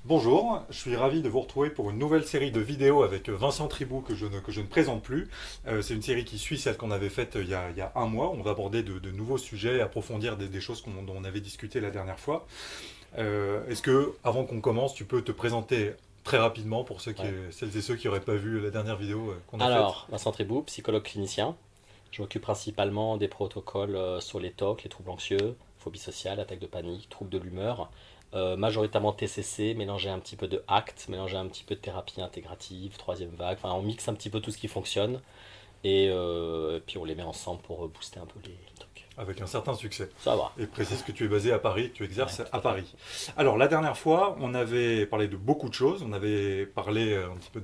Bonjour, je suis ravi de vous retrouver pour une nouvelle série de vidéos avec Vincent Tribou que je ne présente plus. C'est une série qui suit celle qu'on avait faite il y a un mois. On va aborder de nouveaux sujets, approfondir des choses dont on avait discuté la dernière fois. Est-ce que, avant qu'on commence, tu peux te présenter très rapidement pour Ouais. celles et ceux qui n'auraient pas vu la dernière vidéo qu'on a faite? Alors, Vincent Tribou, psychologue clinicien. Je m'occupe principalement des protocoles sur les TOC, les troubles anxieux, phobie sociale, attaque de panique, troubles de l'humeur, majoritairement TCC, mélanger un petit peu de ACT, mélanger un petit peu de thérapie intégrative, troisième vague. Enfin, on mixe un petit peu tout ce qui fonctionne et puis on les met ensemble pour booster un peu les trucs. Avec un certain succès. Ça va. Et précise que tu es basé à Paris, que tu Ouais, exerces tout à à fait. Paris. Alors, la dernière fois, on avait parlé de beaucoup de choses. On avait parlé un petit peu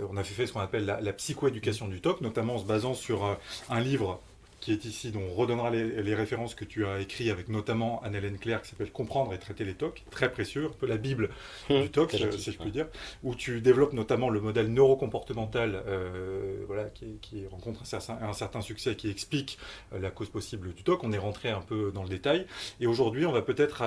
on avait fait ce qu'on appelle la Mm. psychoéducation du TOC, notamment en se basant sur un livre qui est ici, dont on redonnera les références que tu as écrit avec notamment Anne-Hélène Claire, qui s'appelle Comprendre et traiter les TOC, très précieux, un peu la Bible du TOC, C'est gentil. si je Ouais. puis dire, où tu développes notamment le modèle neurocomportemental, voilà, qui rencontre un certain succès, qui explique la cause possible du TOC. On est rentré un peu dans le détail. Et aujourd'hui, on va peut-être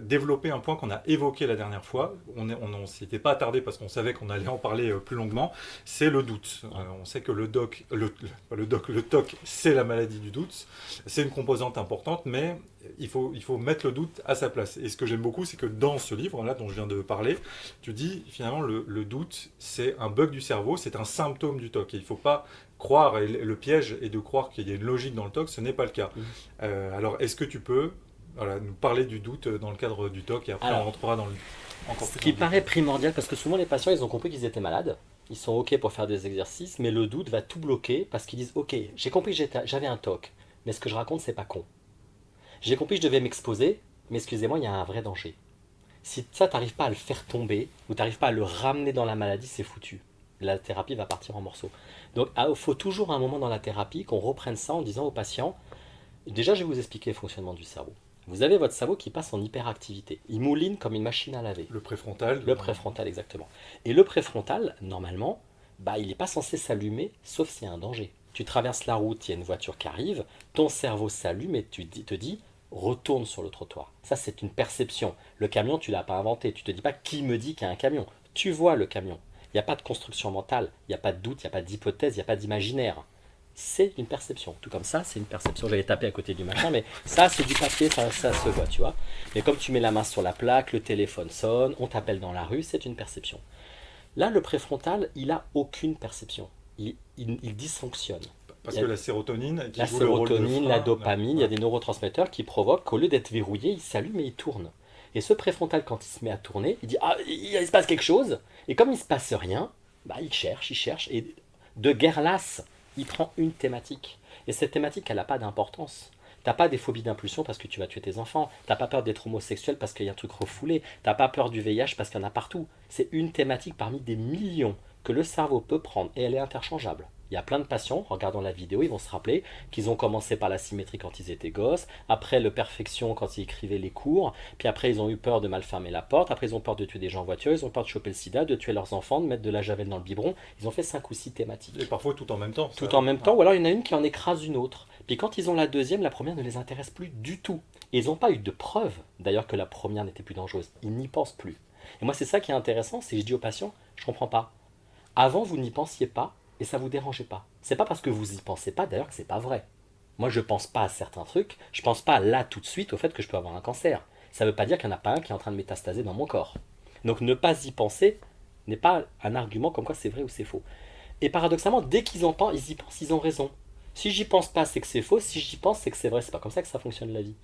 développer un point qu'on a évoqué la dernière fois. On s'y était pas attardé parce qu'on savait qu'on allait en parler plus longuement. C'est le doute. Ouais. On sait que le TOC, c'est la maladie du doute. C'est une composante importante, mais il faut mettre le doute à sa place. Et ce que j'aime beaucoup, c'est que dans ce livre-là dont je viens de parler, tu dis finalement le doute, c'est un bug du cerveau, c'est un symptôme du TOC. Et il ne faut pas croire, et le piège est de croire qu'il y a une logique dans le TOC, ce n'est pas le cas. Mm. Alors, est-ce que tu peux, voilà, nous parler du doute dans le cadre du TOC, et après on Alors, rentrera encore ce plus dans qui le paraît détail. primordial, parce que souvent les patients, ils ont compris qu'ils étaient malades. Ils sont OK pour faire des exercices, mais le doute va tout bloquer parce qu'ils disent OK, j'ai compris que j'avais un TOC, mais ce que je raconte, c'est pas con. J'ai compris que je devais m'exposer, mais excusez-moi, il y a un vrai danger. Si ça, t'arrives pas à le faire tomber, ou t'arrives pas à le ramener dans la maladie, c'est foutu. La thérapie va partir en morceaux. Donc, il faut toujours un moment dans la thérapie qu'on reprenne ça en disant au patient, déjà, je vais vous expliquer le fonctionnement du cerveau. Vous avez votre cerveau qui passe en hyperactivité. Il mouline comme une machine à laver. Le préfrontal, Le préfrontal, exactement. Et le préfrontal, normalement, il n'est pas censé s'allumer, sauf s'il y a un danger. Tu traverses la route, il y a une voiture qui arrive, ton cerveau s'allume et te dis, retourne sur le trottoir. Ça, c'est une perception. Le camion, tu ne l'as pas inventé. Tu ne te dis pas qui me dit qu'il y a un camion. Tu vois le camion. Il n'y a pas de construction mentale, il n'y a pas de doute, il n'y a pas d'hypothèse, il n'y a pas d'imaginaire. C'est une perception. Tout comme ça, c'est une perception. J'allais taper à côté du machin, mais ça, c'est du papier, ça se voit, tu vois. Mais comme tu mets la main sur la plaque, le téléphone sonne, on t'appelle dans la rue, c'est une perception. Là, le préfrontal, il a aucune perception. Il dysfonctionne. Il parce y que a la sérotonine, qui la joue le rôle de sérotonine, la frein, dopamine, il y a ouais. des neurotransmetteurs qui provoquent qu'au lieu d'être verrouillé, il s'allume et il tourne. Et ce préfrontal, quand il se met à tourner, il dit ah, il se passe quelque chose. Et comme il se passe rien, il cherche. Et de guerre lasse, il prend une thématique. Et cette thématique, elle n'a pas d'importance. T'as pas des phobies d'impulsion parce que tu vas tuer tes enfants. T'as pas peur d'être homosexuel parce qu'il y a un truc refoulé. T'as pas peur du VIH parce qu'il y en a partout. C'est une thématique parmi des millions que le cerveau peut prendre et elle est interchangeable. Il y a plein de patients, en regardant la vidéo, ils vont se rappeler qu'ils ont commencé par la symétrie quand ils étaient gosses, après le perfection quand ils écrivaient les cours, puis après ils ont eu peur de mal fermer la porte, après ils ont peur de tuer des gens en voiture, ils ont peur de choper le sida, de tuer leurs enfants, de mettre de la javel dans le biberon. Ils ont fait 5 ou 6 Et thématiques. parfois tout en même temps, ça Tout en arrive. même Ouais. temps, ou alors il y en a une qui en écrase une autre. Puis quand ils ont la deuxième, la première ne les intéresse plus du tout. Et ils n'ont pas eu de preuve, d'ailleurs, que la première n'était plus dangereuse. Ils n'y pensent plus. Et moi, c'est ça qui est intéressant, c'est que je dis aux patients, je comprends pas. Avant, vous n'y pensiez pas et ça vous dérangeait pas. C'est pas parce que vous y pensez pas, d'ailleurs, que c'est pas vrai. Moi, je pense pas à certains trucs, je pense pas là tout de suite au fait que je peux avoir un cancer. Ça veut pas dire qu'il n'y en a pas un qui est en train de métastaser dans mon corps. Donc ne pas y penser n'est pas un argument comme quoi c'est vrai ou c'est faux. Et paradoxalement, dès qu'ils entendent, ils y pensent, ils ont raison. Si j'y pense pas, c'est que c'est faux. Si j'y pense, c'est que c'est vrai. C'est pas comme ça que ça fonctionne la vie.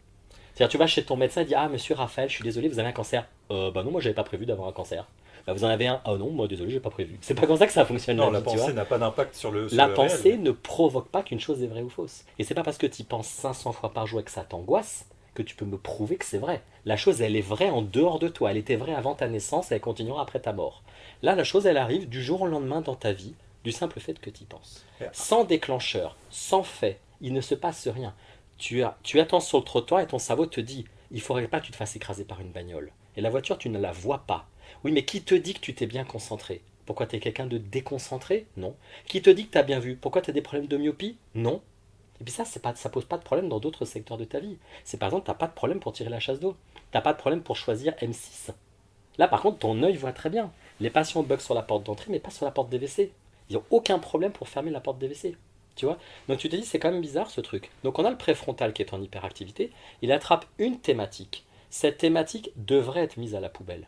C'est-à-dire, tu vas chez ton médecin et dis ah, monsieur Raphaël, je suis désolé, vous avez un cancer. Bah non, moi j'avais pas prévu d'avoir un cancer. Bah vous en avez un. Ah non, moi désolé, j'ai pas prévu. C'est pas comme ça que ça fonctionne la Non, la vie, tu vois. pensée n'a pas d'impact sur le, sur La le réel. pensée ne provoque pas qu'une chose est vraie ou fausse. Et c'est pas parce que tu y penses 500 fois par jour et que ça t'angoisse que tu peux me prouver que c'est vrai. La chose, elle est vraie en dehors de toi. Elle était vraie avant ta naissance et elle continuera après ta mort. Là, la chose, elle arrive du jour au lendemain dans ta vie, du simple fait que tu y penses. Sans déclencheur, sans fait, il ne se passe rien. Tu attends sur le trottoir et ton cerveau te dit il ne faudrait pas que tu te fasses écraser par une bagnole. Et la voiture, tu ne la vois pas. Oui, mais qui te dit que tu t'es bien concentré? Pourquoi tu es quelqu'un de déconcentré? Non. Qui te dit que tu as bien vu? Pourquoi tu as des problèmes de myopie? Non. Et puis ça, ça pose pas de problème dans d'autres secteurs de ta vie. C'est par exemple, tu n'as pas de problème pour tirer la chasse d'eau. Tu n'as pas de problème pour choisir M6. Là, par contre, ton œil voit très bien. Les patients bug sur la porte d'entrée, mais pas sur la porte des WC. Ils n'ont aucun problème pour fermer la porte des WC. Tu vois? Donc tu te dis, c'est quand même bizarre ce truc. Donc on a le préfrontal qui est en hyperactivité. Il attrape une thématique. Cette thématique devrait être mise à la poubelle.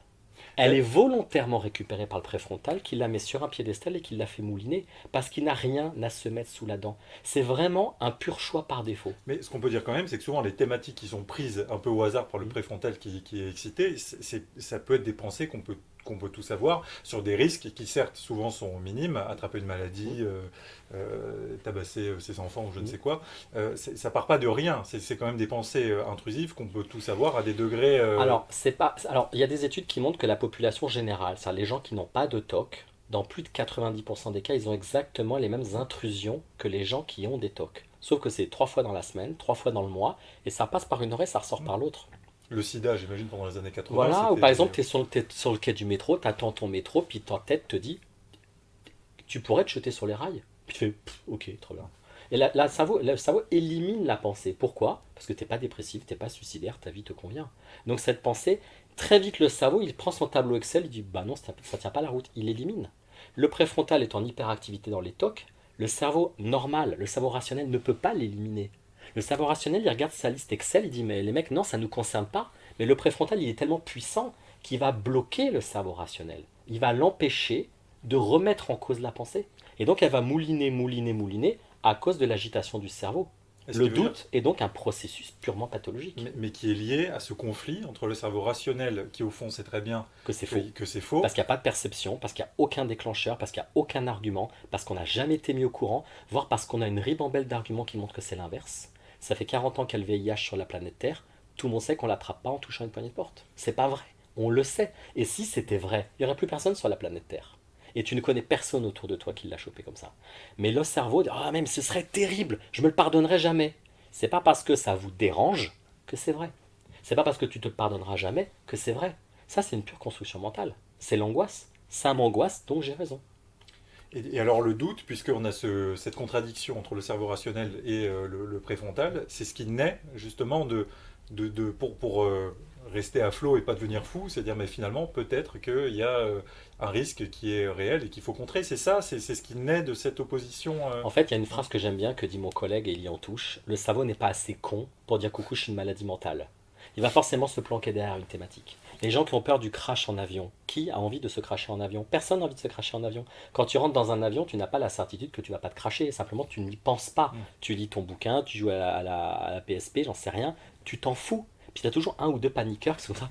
Elle est volontairement récupérée par le préfrontal qui la met sur un piédestal et qui la fait mouliner parce qu'il n'a rien à se mettre sous la dent. C'est vraiment un pur choix par défaut. Mais ce qu'on peut dire quand même, c'est que souvent les thématiques qui sont prises un peu au hasard par le Mm. préfrontal qui est excité, ça peut être des pensées qu'on peut tous avoir sur des risques qui certes souvent sont minimes, attraper une maladie, Mm. tabasser ses enfants ou je ne Mm. sais quoi, ça part pas de rien, c'est quand même des pensées intrusives qu'on peut tous avoir à des degrés... Alors, c'est pas. Alors, il y a des études qui montrent que la population générale, c'est-à-dire les gens qui n'ont pas de TOC, dans plus de 90% des cas, ils ont exactement les mêmes intrusions que les gens qui ont des TOC. Sauf que c'est 3 fois dans la semaine, 3 fois dans le mois, et ça passe par une oreille, ça ressort par l'autre. Le sida, j'imagine, pendant les années 80, Voilà, ou c'était... par exemple, t'es sur le quai du métro, t'attends ton métro, puis ta tête te dit, tu pourrais te jeter sur les rails. Puis tu fais, ok, très bien. Et là, le cerveau élimine la pensée. Pourquoi? Parce que t'es pas dépressif, t'es pas suicidaire, ta vie te convient. Donc cette pensée, très vite le cerveau, il prend son tableau Excel, il dit, bah non, ça tient pas la route, il élimine. Le préfrontal est en hyperactivité dans les TOC, le cerveau normal, le cerveau rationnel ne peut pas l'éliminer. Le cerveau rationnel, il regarde sa liste Excel, il dit, mais les mecs, non, ça ne nous concerne pas. Mais le préfrontal, il est tellement puissant qu'il va bloquer le cerveau rationnel. Il va l'empêcher de remettre en cause la pensée. Et donc, elle va mouliner, mouliner, mouliner à cause de l'agitation du cerveau. Est-ce Le qu'il veut dire- doute est donc un processus purement pathologique. mais qui est lié à ce conflit entre le cerveau rationnel, qui au fond sait très bien Que c'est faux. que c'est faux, Parce qu'il n'y a pas de perception, parce qu'il n'y a aucun déclencheur, parce qu'il n'y a aucun argument, parce qu'on n'a jamais été mis au courant, voire parce qu'on a une ribambelle d'arguments qui montrent que c'est l'inverse. Ça fait 40 ans qu'il y a le VIH sur la planète Terre, tout le monde sait qu'on ne l'attrape pas en touchant une poignée de porte. C'est pas vrai, on le sait. Et si c'était vrai, il n'y aurait plus personne sur la planète Terre. Et tu ne connais personne autour de toi qui l'a chopé comme ça. Mais le cerveau dit, ah même ce serait terrible, je me le pardonnerai jamais. C'est pas parce que ça vous dérange que c'est vrai. C'est pas parce que tu te pardonneras jamais que c'est vrai. Ça, c'est une pure construction mentale. C'est l'angoisse. Ça m'angoisse, donc j'ai raison. et alors le doute, puisqu'on a cette contradiction entre le cerveau rationnel et le préfrontal, c'est ce qui naît justement pour rester à flot et pas devenir fou, c'est-à-dire mais finalement peut-être qu'il y a un risque qui est réel et qu'il faut contrer, c'est ça, c'est ce qui naît de cette opposition. En fait, il y a une phrase que j'aime bien que dit mon collègue et il y en touche. Le cerveau n'est pas assez con pour dire coucou, je suis une maladie mentale. Il va forcément se planquer derrière une thématique. Les gens qui ont peur du crash en avion, qui a envie de se crasher en avion? Personne n'a envie de se crasher en avion. Quand tu rentres dans un avion, tu n'as pas la certitude que tu vas pas te cracher, simplement tu n'y penses pas. Mm. Tu lis ton bouquin, tu joues à la PSP, j'en sais rien, tu t'en fous. Puis tu as toujours un ou deux paniqueurs qui sont comme ça,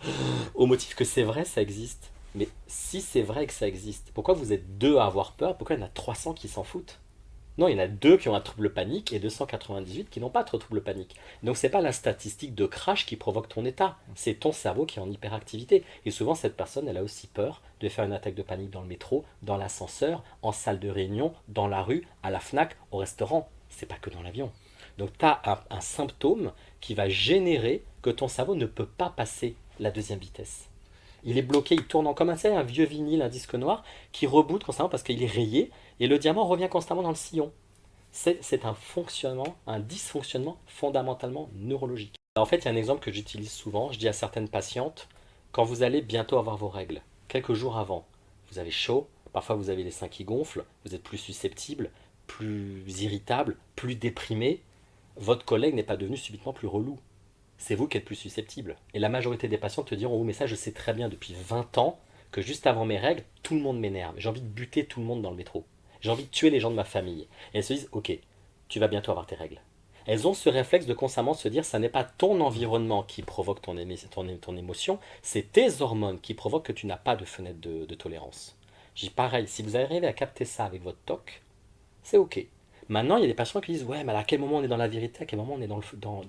au motif que c'est vrai, ça existe. Mais si c'est vrai que ça existe, pourquoi vous êtes deux à avoir peur? Pourquoi il y en a 300 qui s'en foutent? Non, il y en a deux qui ont un trouble panique et 298 qui n'ont pas de trouble panique. Donc c'est pas la statistique de crash qui provoque ton état, c'est ton cerveau qui est en hyperactivité. Et souvent cette personne, elle a aussi peur de faire une attaque de panique dans le métro, dans l'ascenseur, en salle de réunion, dans la rue, à la Fnac, au restaurant. C'est pas que dans l'avion. Donc tu as un symptôme qui va générer que ton cerveau ne peut pas passer la deuxième vitesse. Il est bloqué, il tourne en comme un vieux vinyle, un disque noir, qui reboot constamment parce qu'il est rayé, et le diamant revient constamment dans le sillon. C'est un fonctionnement, un dysfonctionnement fondamentalement neurologique. En fait, il y a un exemple que j'utilise souvent, je dis à certaines patientes, quand vous allez bientôt avoir vos règles, quelques jours avant, vous avez chaud, parfois vous avez les seins qui gonflent, vous êtes plus susceptible, plus irritable, plus déprimé, votre collègue n'est pas devenu subitement plus relou. C'est vous qui êtes plus susceptible. Et la majorité des patients te diront, oh mais ça je sais très bien depuis 20 ans que juste avant mes règles, tout le monde m'énerve. J'ai envie de buter tout le monde dans le métro. J'ai envie de tuer les gens de ma famille. Et elles se disent, ok, tu vas bientôt avoir tes règles. Elles ont ce réflexe de constamment se dire, ça n'est pas ton environnement qui provoque ton émotion, c'est tes hormones qui provoquent que tu n'as pas de fenêtre de tolérance. Je dis pareil, si vous arrivez à capter ça avec votre TOC, c'est ok. Maintenant, il y a des patients qui disent, ouais, mais à quel moment on est dans la vérité, à quel moment on est dans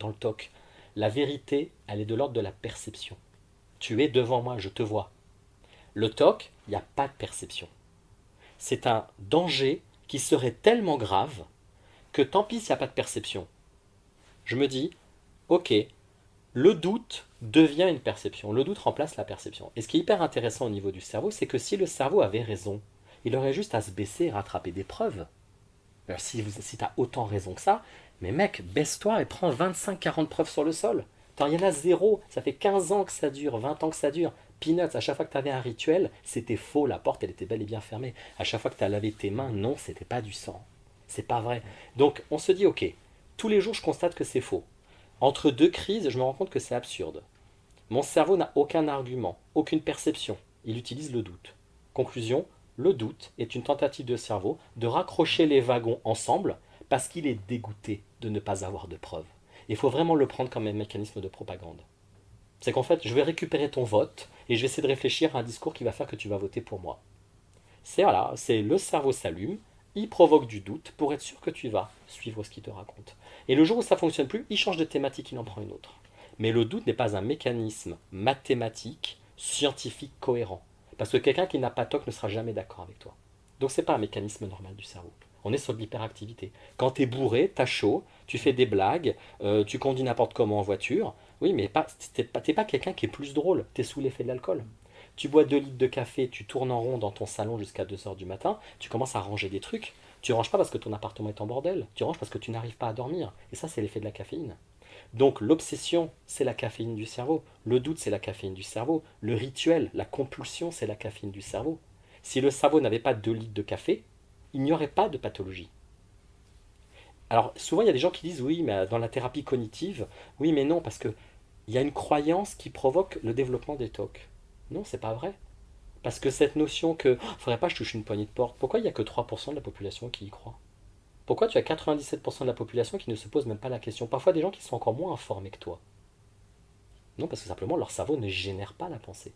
le TOC? La vérité, elle est de l'ordre de la perception. Tu es devant moi, je te vois. Le TOC, il n'y a pas de perception. C'est un danger qui serait tellement grave que tant pis s'il n'y a pas de perception. Je me dis, ok, le doute devient une perception. Le doute remplace la perception. Et ce qui est hyper intéressant au niveau du cerveau, c'est que si le cerveau avait raison, il aurait juste à se baisser et rattraper des preuves. Alors, si tu as autant raison que ça, mais mec, baisse-toi et prends 25-40 preuves sur le sol. Attends, il y en a zéro. Ça fait 15 ans que ça dure, 20 ans que ça dure. Peanuts, à chaque fois que tu avais un rituel, c'était faux, la porte elle était bel et bien fermée. À chaque fois que tu as lavé tes mains, non, c'était pas du sang. C'est pas vrai. Donc on se dit, ok, tous les jours je constate que c'est faux. Entre deux crises, je me rends compte que c'est absurde. Mon cerveau n'a aucun argument, aucune perception. Il utilise le doute. Conclusion, le doute est une tentative de cerveau de raccrocher les wagons ensemble parce qu'il est dégoûté de ne pas avoir de preuves. Il faut vraiment le prendre comme un mécanisme de propagande. C'est qu'en fait, je vais récupérer ton vote et je vais essayer de réfléchir à un discours qui va faire que tu vas voter pour moi. C'est voilà, c'est le cerveau s'allume, il provoque du doute pour être sûr que tu vas suivre ce qu'il te raconte. Et le jour où ça ne fonctionne plus, il change de thématique, il en prend une autre. Mais le doute n'est pas un mécanisme mathématique, scientifique, cohérent. Parce que quelqu'un qui n'a pas TOC ne sera jamais d'accord avec toi. Donc c'est pas un mécanisme normal du cerveau. On est sur de l'hyperactivité. Quand tu es bourré, tu as chaud, tu fais des blagues, tu conduis n'importe comment en voiture. Oui, mais t'es pas quelqu'un qui est plus drôle, tu es sous l'effet de l'alcool. Tu bois 2 litres de café, tu tournes en rond dans ton salon jusqu'à 2 heures du matin, tu commences à ranger des trucs. Tu ranges pas parce que ton appartement est en bordel, tu ranges parce que tu n'arrives pas à dormir. Et ça, c'est l'effet de la caféine. Donc l'obsession, c'est la caféine du cerveau. Le doute, c'est la caféine du cerveau. Le rituel, la compulsion, c'est la caféine du cerveau. Si le cerveau n'avait pas 2 litres de café, il n'y aurait pas de pathologie. Alors souvent, il y a des gens qui disent oui, mais dans la thérapie cognitive, oui, mais non, parce qu'il y a une croyance qui provoque le développement des TOC. Non, c'est pas vrai. Parce que cette notion que faudrait pas que je touche une poignée de porte, pourquoi il n'y a que 3% de la population qui y croit? Pourquoi tu as 97% de la population qui ne se pose même pas la question? Parfois des gens qui sont encore moins informés que toi. Non, parce que simplement leur cerveau ne génère pas la pensée.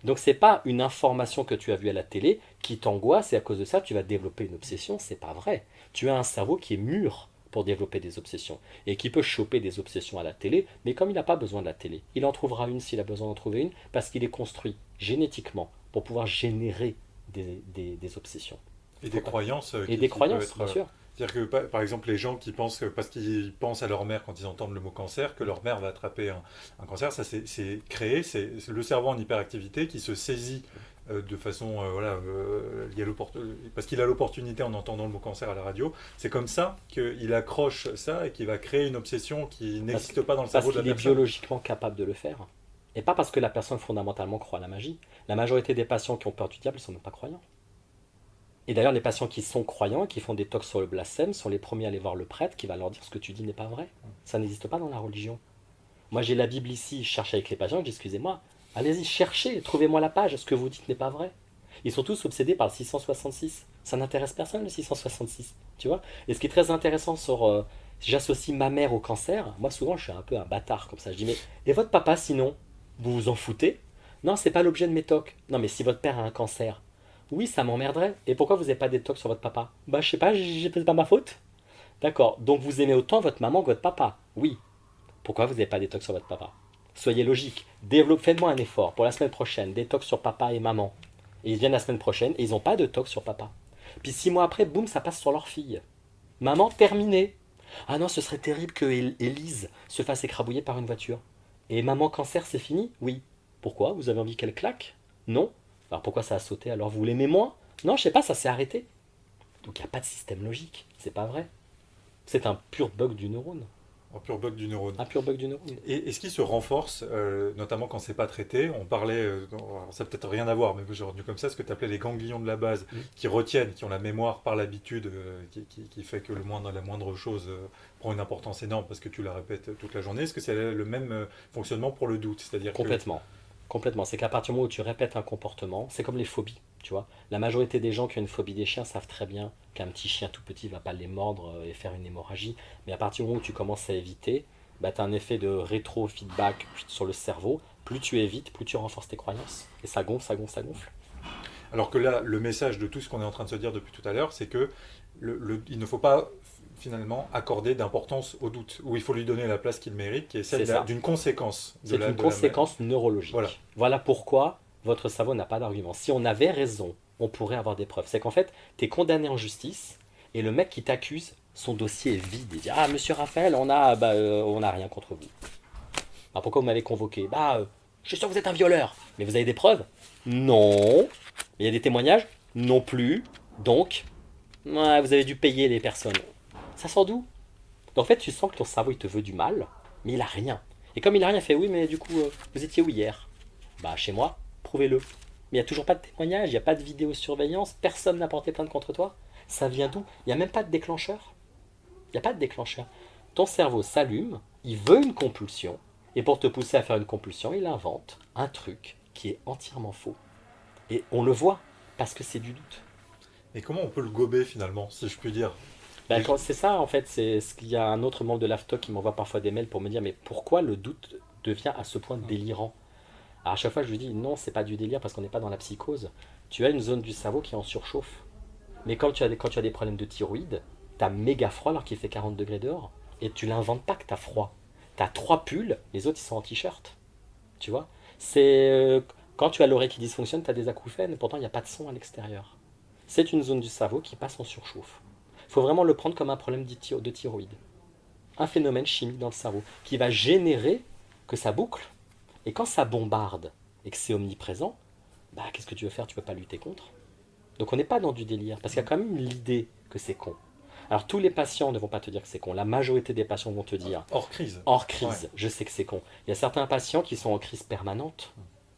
Donc c'est pas une information que tu as vue à la télé qui t'angoisse et à cause de ça tu vas développer une obsession, c'est pas vrai. Tu as un cerveau qui est mûr pour développer des obsessions et qui peut choper des obsessions à la télé, mais comme il n'a pas besoin de la télé, il en trouvera une s'il a besoin d'en trouver une parce qu'il est construit génétiquement pour pouvoir générer des obsessions. Et des croyances Et des croyances, bien sûr. C'est-à-dire que, par exemple, les gens qui pensent que, parce qu'ils pensent à leur mère quand ils entendent le mot cancer, que leur mère va attraper un cancer, ça c'est créé, c'est le cerveau en hyperactivité qui se saisit de façon, liée parce qu'il a l'opportunité en entendant le mot cancer à la radio, c'est comme ça qu'il accroche ça et qu'il va créer une obsession qui n'existe pas dans le cerveau de la personne. Parce qu'il est personne. biologiquement capable de le faire. Et pas parce que la personne fondamentalement croit à la magie. La majorité des patients qui ont peur du diable ne sont même pas croyants. Et d'ailleurs, les patients qui sont croyants, qui font des talks sur le blasphème, sont les premiers à aller voir le prêtre qui va leur dire ce que tu dis n'est pas vrai. Ça n'existe pas dans la religion. Moi, j'ai la Bible ici, je cherche avec les patients, je dis excusez-moi, allez-y, cherchez, trouvez-moi la page, ce que vous dites n'est pas vrai. Ils sont tous obsédés par le 666. Ça n'intéresse personne le 666, tu vois. Et ce qui est très intéressant sur... si j'associe ma mère au cancer, moi souvent je suis un peu un bâtard comme ça. Je dis mais, et votre papa sinon? Vous vous en foutez? Non, c'est pas l'objet de mes talks. Non, mais si votre père a un cancer, oui, ça m'emmerderait. Et pourquoi vous n'avez pas des talks sur votre papa? Bah, je sais pas, c'est pas ma faute. D'accord, donc vous aimez autant votre maman que votre papa? Oui. Pourquoi vous n'avez pas des talks sur votre papa? Soyez logique. Faites-moi un effort pour la semaine prochaine, des talks sur papa et maman. Et ils viennent la semaine prochaine et ils n'ont pas de talks sur papa. Puis 6 mois après, boum, ça passe sur leur fille. Maman, terminé. Ah non, ce serait terrible que Élise se fasse écrabouiller par une voiture. Et maman, cancer, c'est fini? Oui. Pourquoi? Vous avez envie qu'elle claque? Non. Alors pourquoi ça a sauté alors? Vous l'aimez moins? Non, je sais pas, ça s'est arrêté. Donc il n'y a pas de système logique. C'est pas vrai. C'est un pur bug du neurone. Un pur bug du neurone. Un pur bug du neurone. Et ce qui se renforce, notamment quand c'est pas traité, on parlait, alors ça n'a peut-être rien à voir, mais j'ai retenu comme ça ce que tu appelais les ganglions de la base, qui retiennent, qui ont la mémoire par l'habitude, qui fait que la moindre chose prend une importance énorme parce que tu la répètes toute la journée. Est-ce que c'est le même fonctionnement pour le doute? C'est-à-dire Complètement. Complètement. C'est qu'à partir du moment où tu répètes un comportement, c'est comme les phobies, tu vois. La majorité des gens qui ont une phobie des chiens savent très bien qu'un petit chien tout petit va pas les mordre et faire une hémorragie. Mais à partir du moment où tu commences à éviter, bah, tu as un effet de rétro-feedback sur le cerveau. Plus tu évites, plus tu renforces tes croyances. Et ça gonfle, ça gonfle, ça gonfle. Alors que là, le message de tout ce qu'on est en train de se dire depuis tout à l'heure, c'est que il ne faut pas finalement accorder d'importance au doute, où il faut lui donner la place qu'il mérite, qui est celle d'une conséquence. C'est une conséquence neurologique. Voilà pourquoi votre cerveau n'a pas d'argument. Si on avait raison, on pourrait avoir des preuves. C'est qu'en fait, tu es condamné en justice, et le mec qui t'accuse, son dossier est vide. Il dit « Ah, monsieur Raphaël, on a rien contre vous. Alors pourquoi vous m'avez convoqué? Je suis sûr que vous êtes un violeur. Mais vous avez des preuves? Non. Il y a des témoignages? Non plus. Donc, vous avez dû payer les personnes. Ça sort d'où? En fait, tu sens que ton cerveau, il te veut du mal, mais il a rien. Et comme il a rien, il fait oui, mais du coup, vous étiez où hier? Bah, chez moi. prouvez-le. Mais il n'y a toujours pas de témoignage, il n'y a pas de vidéosurveillance, personne n'a porté plainte contre toi. Ça vient d'où? Il n'y a même pas de déclencheur. Il n'y a pas de déclencheur. Ton cerveau s'allume, il veut une compulsion, et pour te pousser à faire une compulsion, il invente un truc qui est entièrement faux. Et on le voit, parce que c'est du doute. Et comment on peut le gober finalement, si je puis dire? Ben, Déjà- c'est ça, en fait, c'est ce qu'il y a un autre membre de l'AFTOC qui m'envoie parfois des mails pour me dire, mais pourquoi le doute devient à ce point délirant? Alors à chaque fois, je lui dis, non, c'est pas du délire parce qu'on n'est pas dans la psychose. Tu as une zone du cerveau qui est en surchauffe. Mais quand tu as des problèmes de thyroïde, t'as méga froid alors qu'il fait 40 degrés dehors. Et tu l'inventes pas que t'as froid. T'as 3 pulls, les autres ils sont en t-shirt. Tu vois? C'est quand tu as l'oreille qui dysfonctionne, t'as des acouphènes, pourtant il n'y a pas de son à l'extérieur. C'est une zone du cerveau qui passe en surchauffe. Il faut vraiment le prendre comme un problème de thyroïde. Un phénomène chimique dans le cerveau qui va générer que ça boucle. Et quand ça bombarde et que c'est omniprésent, bah qu'est-ce que tu veux faire? Tu peux pas lutter contre. Donc on n'est pas dans du délire, parce qu'il y a quand même l'idée que c'est con. Alors tous les patients ne vont pas te dire que c'est con, la majorité des patients vont te dire, Hors crise. hors Ouais, crise, je sais que c'est con. Il y a certains patients qui sont en crise permanente.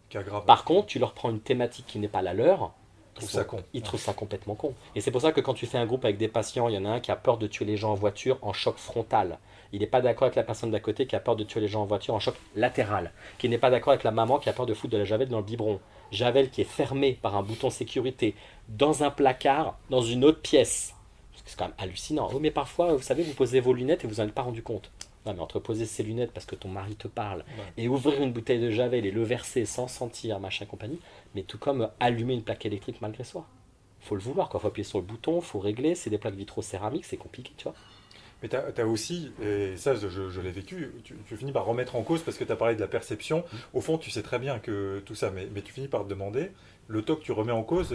qui aggrave. Par contre, tu leur prends une thématique qui n'est pas la leur, Je trouve ça con. ils trouvent ça complètement con. Et c'est pour ça que quand tu fais un groupe avec des patients, il y en a un qui a peur de tuer les gens en voiture en choc frontal. Il n'est pas d'accord avec la personne d'à côté qui a peur de tuer les gens en voiture en choc latéral. Qui n'est pas d'accord avec la maman qui a peur de foutre de la javel dans le biberon. Javel qui est fermée par un bouton sécurité dans un placard, dans une autre pièce. C'est quand même hallucinant. Oh, mais parfois, vous savez, vous posez vos lunettes et vous n'en êtes pas rendu compte. Non, mais entre poser ses lunettes parce que ton mari te parle Ouais. et ouvrir une bouteille de javel et le verser sans sentir, machin compagnie, mais tout comme allumer une plaque électrique malgré soi. Faut le vouloir, quoi. Faut appuyer sur le bouton, faut régler. C'est des plaques vitrocéramiques, c'est compliqué, tu vois. Mais tu as aussi, et ça je l'ai vécu, tu finis par remettre en cause parce que tu as parlé de la perception. Au fond, tu sais très bien que tout ça, mais tu finis par te demander, le taux que tu remets en cause,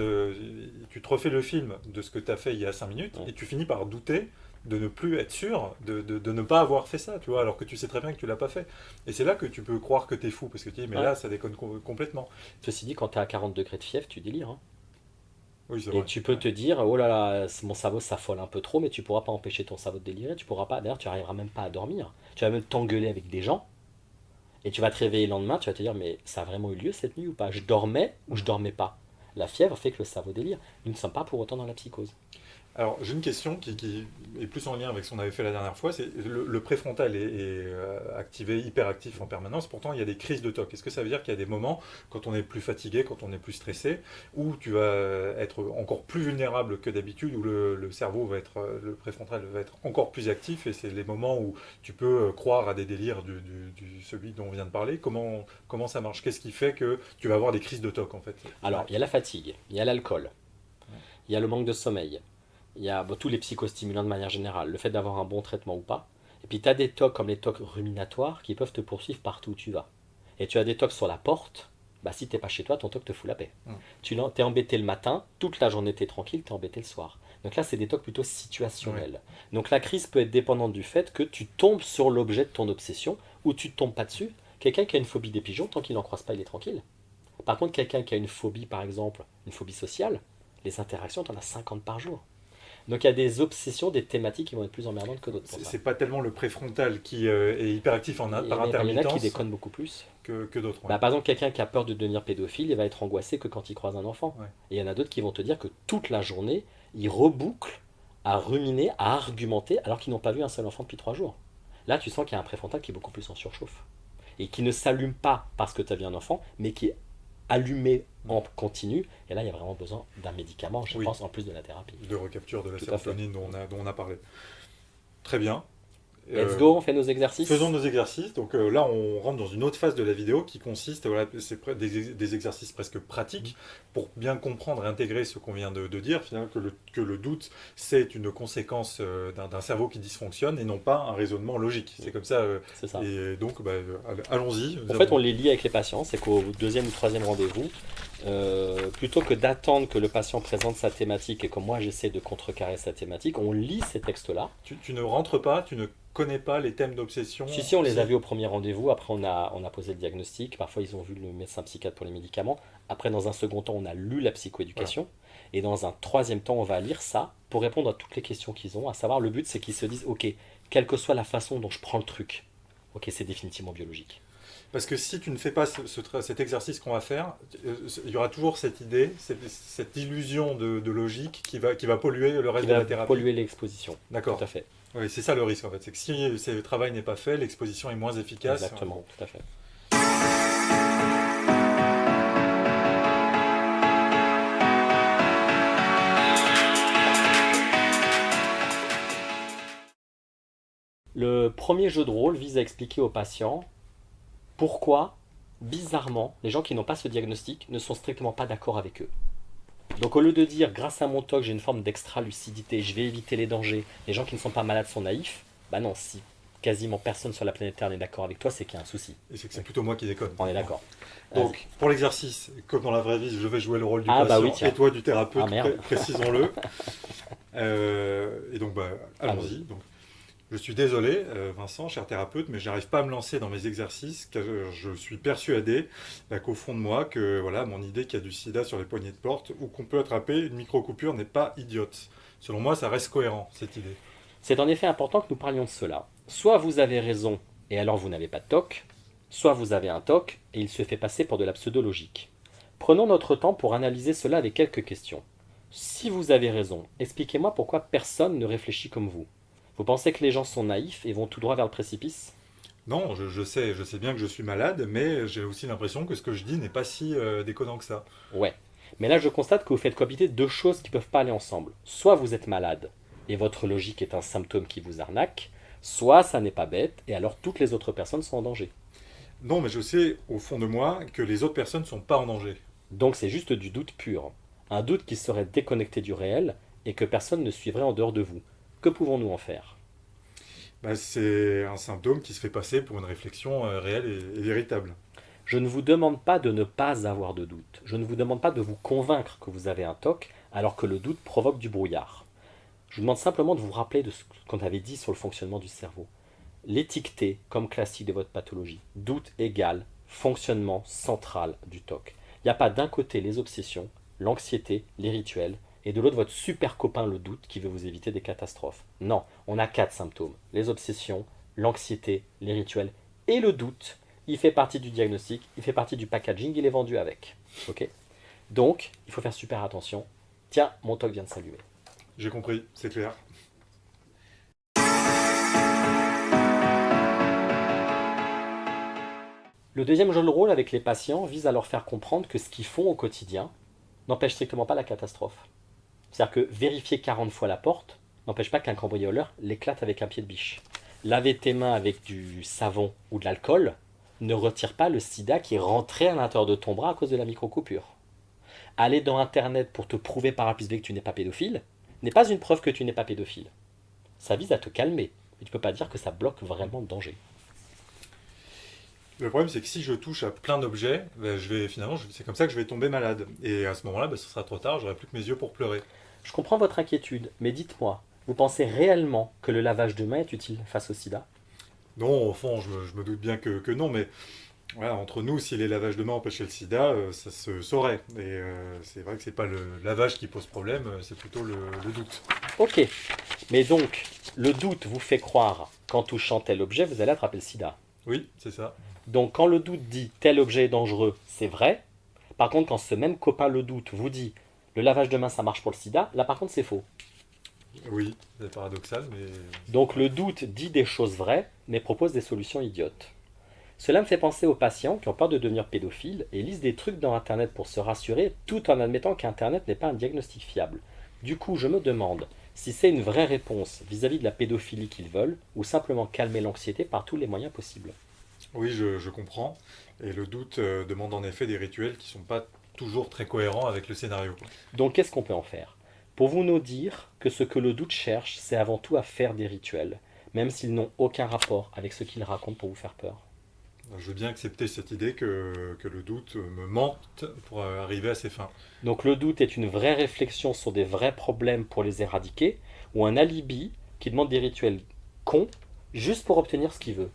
tu te refais le film de ce que tu as fait il y a 5 minutes Ouais. et tu finis par douter de ne plus être sûr, de ne pas avoir fait ça, tu vois, alors que tu sais très bien que tu l'as pas fait. Et c'est là que tu peux croire que tu es fou parce que tu dis, mais Ouais. là, ça déconne complètement. Ceci dit, quand tu es à 40 degrés de fièvre, tu délires, hein. Oui, c'est Et vrai. tu peux te dire, oh là là, mon cerveau s'affole un peu trop, mais tu pourras pas empêcher ton cerveau de délirer. Tu pourras pas, d'ailleurs, tu arriveras même pas à dormir. Tu vas même t'engueuler avec des gens. Et tu vas te réveiller le lendemain, tu vas te dire, mais ça a vraiment eu lieu cette nuit ou pas? Je dormais ou je dormais pas? La fièvre fait que le cerveau délire. Nous ne sommes pas pour autant dans la psychose. Alors, j'ai une question qui est plus en lien avec ce qu'on avait fait la dernière fois. C'est le préfrontal est activé, hyperactif en permanence. Pourtant, il y a des crises de TOC. Est-ce que ça veut dire qu'il y a des moments, quand on est plus fatigué, quand on est plus stressé, où tu vas être encore plus vulnérable que d'habitude, où le cerveau va être, le préfrontal va être encore plus actif, et c'est les moments où tu peux croire à des délires celui dont on vient de parler. Comment ça marche? Qu'est-ce qui fait que tu vas avoir des crises de TOC en fait? Alors, il y a la fatigue, il y a l'alcool, il y a le manque de sommeil, il y a tous les psychostimulants de manière générale, le fait d'avoir un bon traitement ou pas. Et puis tu as des tocs comme les tocs ruminatoires qui peuvent te poursuivre partout où tu vas. Et tu as des tocs sur la porte, bah si t'es pas chez toi, ton toc te fout la paix. Mm. Tu t'es embêté le matin, toute la journée t'es tranquille, t'es embêté le soir. Donc là, c'est des tocs plutôt situationnels. Donc la crise peut être dépendante du fait que tu tombes sur l'objet de ton obsession ou tu ne tombes pas dessus. Quelqu'un qui a une phobie des pigeons, tant qu'il n'en croise pas, il est tranquille. Par contre, quelqu'un qui a une phobie, par exemple, une phobie sociale, les interactions, t'en as 50 par jour. Donc il y a des obsessions, des thématiques qui vont être plus emmerdantes que d'autres pour ça. C'est pas tellement le préfrontal qui est hyperactif par Il y en a qui intermittence déconnent beaucoup plus. que d'autres. Ouais. Bah, par exemple, quelqu'un qui a peur de devenir pédophile, il va être angoissé que quand il croise un enfant. Ouais. Et il y en a d'autres qui vont te dire que toute la journée, ils rebouclent à ruminer, à argumenter, alors qu'ils n'ont pas vu un seul enfant depuis 3 jours. Là, tu sens qu'il y a un préfrontal qui est beaucoup plus en surchauffe. Et qui ne s'allume pas parce que tu as vu un enfant, mais qui est allumé en continu. Et là, il y a vraiment besoin d'un médicament, je Oui. pense, en plus de la thérapie. De recapture de la Tout à fait. sérotonine dont on a parlé. Très bien. Let's go, on fait nos exercices. Faisons nos exercices. Donc là, on rentre dans une autre phase de la vidéo qui consiste, voilà, c'est des exercices presque pratiques pour bien comprendre et intégrer ce qu'on vient de dire, finalement, que le doute, c'est une conséquence d'un cerveau qui dysfonctionne et non pas un raisonnement logique. C'est comme ça. C'est ça. Et donc, bah, allons-y. En fait, on les lit avec les patients, c'est qu'au deuxième ou troisième rendez-vous, plutôt que d'attendre que le patient présente sa thématique et que moi j'essaie de contrecarrer sa thématique, on lit ces textes-là. Tu ne rentres pas, tu ne connais pas les thèmes d'obsession. Si, on les a vus au premier rendez-vous, après on a posé le diagnostic, parfois ils ont vu le médecin psychiatre pour les médicaments, après dans un second temps on a lu la psychoéducation, et dans un troisième temps on va lire ça pour répondre à toutes les questions qu'ils ont, à savoir le but c'est qu'ils se disent ok, quelle que soit la façon dont je prends le truc, ok c'est définitivement biologique. Parce que si tu ne fais pas cet exercice qu'on va faire, il y aura toujours cette idée, cette illusion de logique qui va polluer le Qui reste de va la thérapie. polluer l'exposition. D'accord. Tout à fait. Oui, c'est ça le risque en fait. C'est que si le travail n'est pas fait, l'exposition est moins efficace. Exactement, tout à fait. Le premier jeu de rôle vise à expliquer aux patients pourquoi, bizarrement, les gens qui n'ont pas ce diagnostic ne sont strictement pas d'accord avec eux. Donc au lieu de dire grâce à mon TOC j'ai une forme d'extra-lucidité, je vais éviter les dangers, les gens qui ne sont pas malades sont naïfs, bah non, si quasiment personne sur la planète Terre n'est d'accord avec toi, c'est qu'il y a un souci. Et c'est que c'est plutôt moi qui déconne. On est d'accord. Donc, pour l'exercice, comme dans la vraie vie, je vais jouer le rôle du Ah, patient bah oui, tiens. et toi du thérapeute, Ah, merde. précisons-le. Et donc, allons-y. Donc, je suis désolé, Vincent, cher thérapeute, mais je n'arrive pas à me lancer dans mes exercices car je suis persuadé qu'au fond de moi, que voilà, mon idée qu'il y a du sida sur les poignées de porte ou qu'on peut attraper une micro-coupure n'est pas idiote. Selon moi, ça reste cohérent, cette idée. C'est en effet important que nous parlions de cela. Soit vous avez raison et alors vous n'avez pas de TOC, soit vous avez un TOC et il se fait passer pour de la pseudo-logique. Prenons notre temps pour analyser cela avec quelques questions. Si vous avez raison, expliquez-moi pourquoi personne ne réfléchit comme vous. Vous pensez que les gens sont naïfs et vont tout droit vers le précipice? Non, je sais bien que je suis malade, mais j'ai aussi l'impression que ce que je dis n'est pas si déconnant que ça. Ouais. Mais là, je constate que vous faites cohabiter deux choses qui ne peuvent pas aller ensemble. Soit vous êtes malade et votre logique est un symptôme qui vous arnaque, soit ça n'est pas bête et alors toutes les autres personnes sont en danger. Non, mais je sais au fond de moi que les autres personnes ne sont pas en danger. Donc c'est juste du doute pur. Un doute qui serait déconnecté du réel et que personne ne suivrait en dehors de vous. Que pouvons-nous en faire? C'est un symptôme qui se fait passer pour une réflexion réelle et véritable. Je ne vous demande pas de ne pas avoir de doute. Je ne vous demande pas de vous convaincre que vous avez un TOC alors que le doute provoque du brouillard. Je vous demande simplement de vous rappeler de ce qu'on avait dit sur le fonctionnement du cerveau. L'étiqueter comme classique de votre pathologie. Doute égale fonctionnement central du TOC. Il n'y a pas d'un côté les obsessions, l'anxiété, les rituels, et de l'autre votre super copain le doute qui veut vous éviter des catastrophes. Non, on a 4 symptômes. Les obsessions, l'anxiété, les rituels et le doute. Il fait partie du diagnostic, il fait partie du packaging, il est vendu avec. Ok? Donc, il faut faire super attention. Tiens, mon TOC vient de s'allumer. J'ai compris, c'est clair. Le deuxième jeu de rôle avec les patients vise à leur faire comprendre que ce qu'ils font au quotidien n'empêche strictement pas la catastrophe. C'est-à-dire que vérifier 40 fois la porte n'empêche pas qu'un cambrioleur l'éclate avec un pied de biche. Laver tes mains avec du savon ou de l'alcool ne retire pas le sida qui est rentré à l'intérieur de ton bras à cause de la microcoupure. Aller dans Internet pour te prouver par A plus B que tu n'es pas pédophile n'est pas une preuve que tu n'es pas pédophile. Ça vise à te calmer, mais tu ne peux pas dire que ça bloque vraiment le danger. Le problème, c'est que si je touche à plein d'objets, c'est comme ça que je vais tomber malade. Et à ce moment-là, ce sera trop tard, j'aurai plus que mes yeux pour pleurer. Je comprends votre inquiétude, mais dites-moi, vous pensez réellement que le lavage de mains est utile face au sida? Non, au fond, je me doute bien que non, mais voilà, entre nous, si les lavages de mains empêchaient le sida, ça se saurait. Et c'est vrai que c'est pas le lavage qui pose problème, c'est plutôt le doute. Ok, mais donc, le doute vous fait croire qu'en touchant tel objet, vous allez attraper le sida. Oui, c'est ça. Donc quand le doute dit tel objet est dangereux, c'est vrai. Par contre, quand ce même copain le doute vous dit le lavage de main ça marche pour le sida, là par contre c'est faux. Oui, c'est paradoxal, mais... Donc le doute dit des choses vraies, mais propose des solutions idiotes. Cela me fait penser aux patients qui ont peur de devenir pédophiles et lisent des trucs dans Internet pour se rassurer, tout en admettant qu'Internet n'est pas un diagnostic fiable. Du coup, je me demande si c'est une vraie réponse vis-à-vis de la pédophilie qu'ils veulent, ou simplement calmer l'anxiété par tous les moyens possibles. Oui, je comprends. Et le doute demande en effet des rituels qui ne sont pas toujours très cohérents avec le scénario. Donc qu'est-ce qu'on peut en faire? Pouvons nous dire que ce que le doute cherche, c'est avant tout à faire des rituels, même s'ils n'ont aucun rapport avec ce qu'il raconte pour vous faire peur? Je veux bien accepter cette idée que le doute me mente pour arriver à ses fins. Donc le doute est une vraie réflexion sur des vrais problèmes pour les éradiquer, ou un alibi qui demande des rituels cons, juste pour obtenir ce qu'il veut.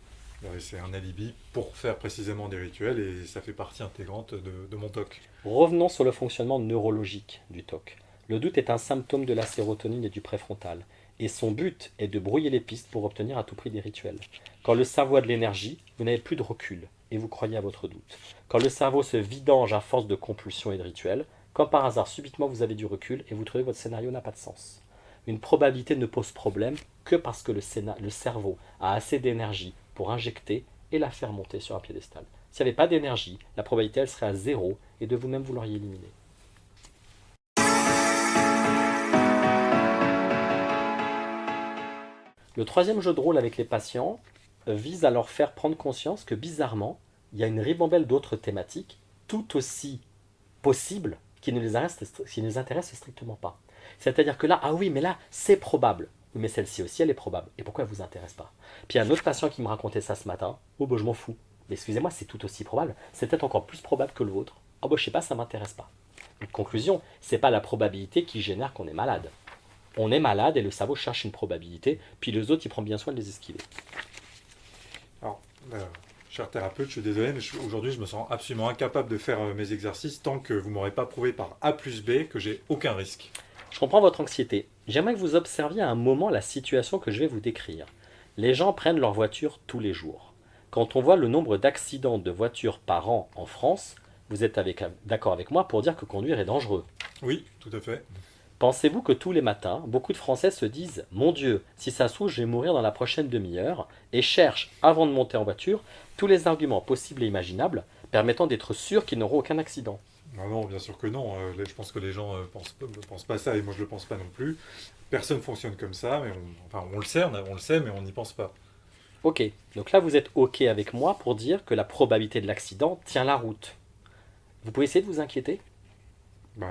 C'est un alibi pour faire précisément des rituels et ça fait partie intégrante de mon TOC. Revenons sur le fonctionnement neurologique du TOC. Le doute est un symptôme de la sérotonine et du préfrontal, et son but est de brouiller les pistes pour obtenir à tout prix des rituels. Quand le cerveau a de l'énergie, vous n'avez plus de recul, et vous croyez à votre doute. Quand le cerveau se vidange à force de compulsions et de rituels, comme par hasard, subitement vous avez du recul et vous trouvez que votre scénario n'a pas de sens. Une probabilité ne pose problème que parce que le cerveau a assez d'énergie pour injecter et la faire monter sur un piédestal. S'il n'y avait pas d'énergie, la probabilité elle serait à zéro et de vous-même vous l'auriez éliminée. Le troisième jeu de rôle avec les patients vise à leur faire prendre conscience que bizarrement, il y a une ribambelle d'autres thématiques tout aussi possibles qui ne les intéressent strictement pas. C'est-à-dire que là, ah oui, mais là, c'est probable. Oui, mais celle-ci aussi, elle est probable. Et pourquoi elle ne vous intéresse pas? Puis il y a un autre patient qui me racontait ça ce matin. Oh, bah je m'en fous. Mais excusez-moi, c'est tout aussi probable. C'est peut-être encore plus probable que l'autre. Oh, bah je sais pas, ça m'intéresse pas. Donc, conclusion, c'est pas la probabilité qui génère qu'on est malade. On est malade et le cerveau cherche une probabilité, puis les autres, il prend bien soin de les esquiver. Alors, cher thérapeute, je suis désolé, mais aujourd'hui, je me sens absolument incapable de faire mes exercices tant que vous ne m'aurez pas prouvé par A plus B que j'ai aucun risque. Je comprends votre anxiété. J'aimerais que vous observiez à un moment la situation que je vais vous décrire. Les gens prennent leur voiture tous les jours. Quand on voit le nombre d'accidents de voitures par an en France, vous êtes d'accord avec moi pour dire que conduire est dangereux. Oui, tout à fait. Pensez-vous que tous les matins, beaucoup de Français se disent « Mon Dieu, si ça se trouve, je vais mourir dans la prochaine demi-heure » et cherchent, avant de monter en voiture, tous les arguments possibles et imaginables permettant d'être sûrs qu'ils n'auront aucun accident. Non, non, bien sûr que non. Je pense que les gens ne pensent pas ça et moi je ne le pense pas non plus. Personne ne fonctionne comme ça, mais on le sait, on le sait, mais on n'y pense pas. Ok, donc là vous êtes ok avec moi pour dire que la probabilité de l'accident tient la route. Vous pouvez essayer de vous inquiéter? Bah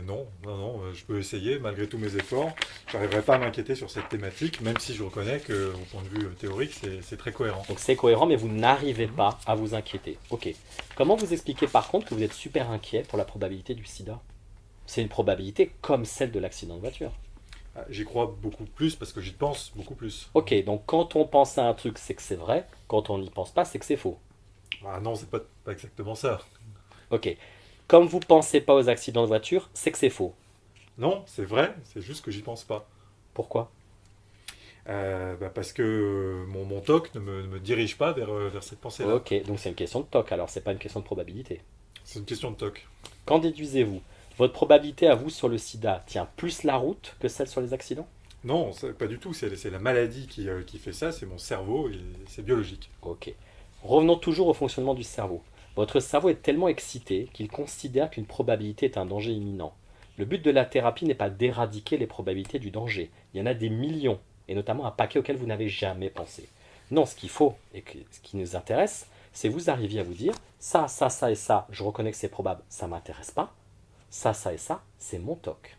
non, non, non, je peux essayer malgré tous mes efforts. Je n'arriverai pas à m'inquiéter sur cette thématique, même si je reconnais que, au point de vue théorique, c'est très cohérent. Donc c'est cohérent, mais vous n'arrivez pas à vous inquiéter. Ok. Comment vous expliquez par contre que vous êtes super inquiet pour la probabilité du sida? C'est une probabilité comme celle de l'accident de voiture. J'y crois beaucoup plus parce que j'y pense beaucoup plus. Ok, donc quand on pense à un truc, c'est que c'est vrai. Quand on n'y pense pas, c'est que c'est faux. Ah non, c'est pas exactement ça. Ok. Comme vous pensez pas aux accidents de voiture, c'est que c'est faux. Non, c'est vrai, c'est juste que j'y pense pas. Pourquoi? Parce que mon TOC ne me dirige pas vers cette pensée-là. Ok, donc c'est une question de TOC, alors c'est pas une question de probabilité. C'est une question de TOC. Qu'en déduisez-vous? Votre probabilité à vous sur le sida tient plus la route que celle sur les accidents? Non, pas du tout. C'est la maladie qui fait ça, c'est mon cerveau et c'est biologique. Ok. Revenons toujours au fonctionnement du cerveau. Votre cerveau est tellement excité qu'il considère qu'une probabilité est un danger imminent. Le but de la thérapie n'est pas d'éradiquer les probabilités du danger. Il y en a des millions, et notamment un paquet auquel vous n'avez jamais pensé. Non, ce qu'il faut, et ce qui nous intéresse, c'est que vous arriviez à vous dire, ça et ça, je reconnais que c'est probable, ça ne m'intéresse pas. Ça et ça, c'est mon TOC.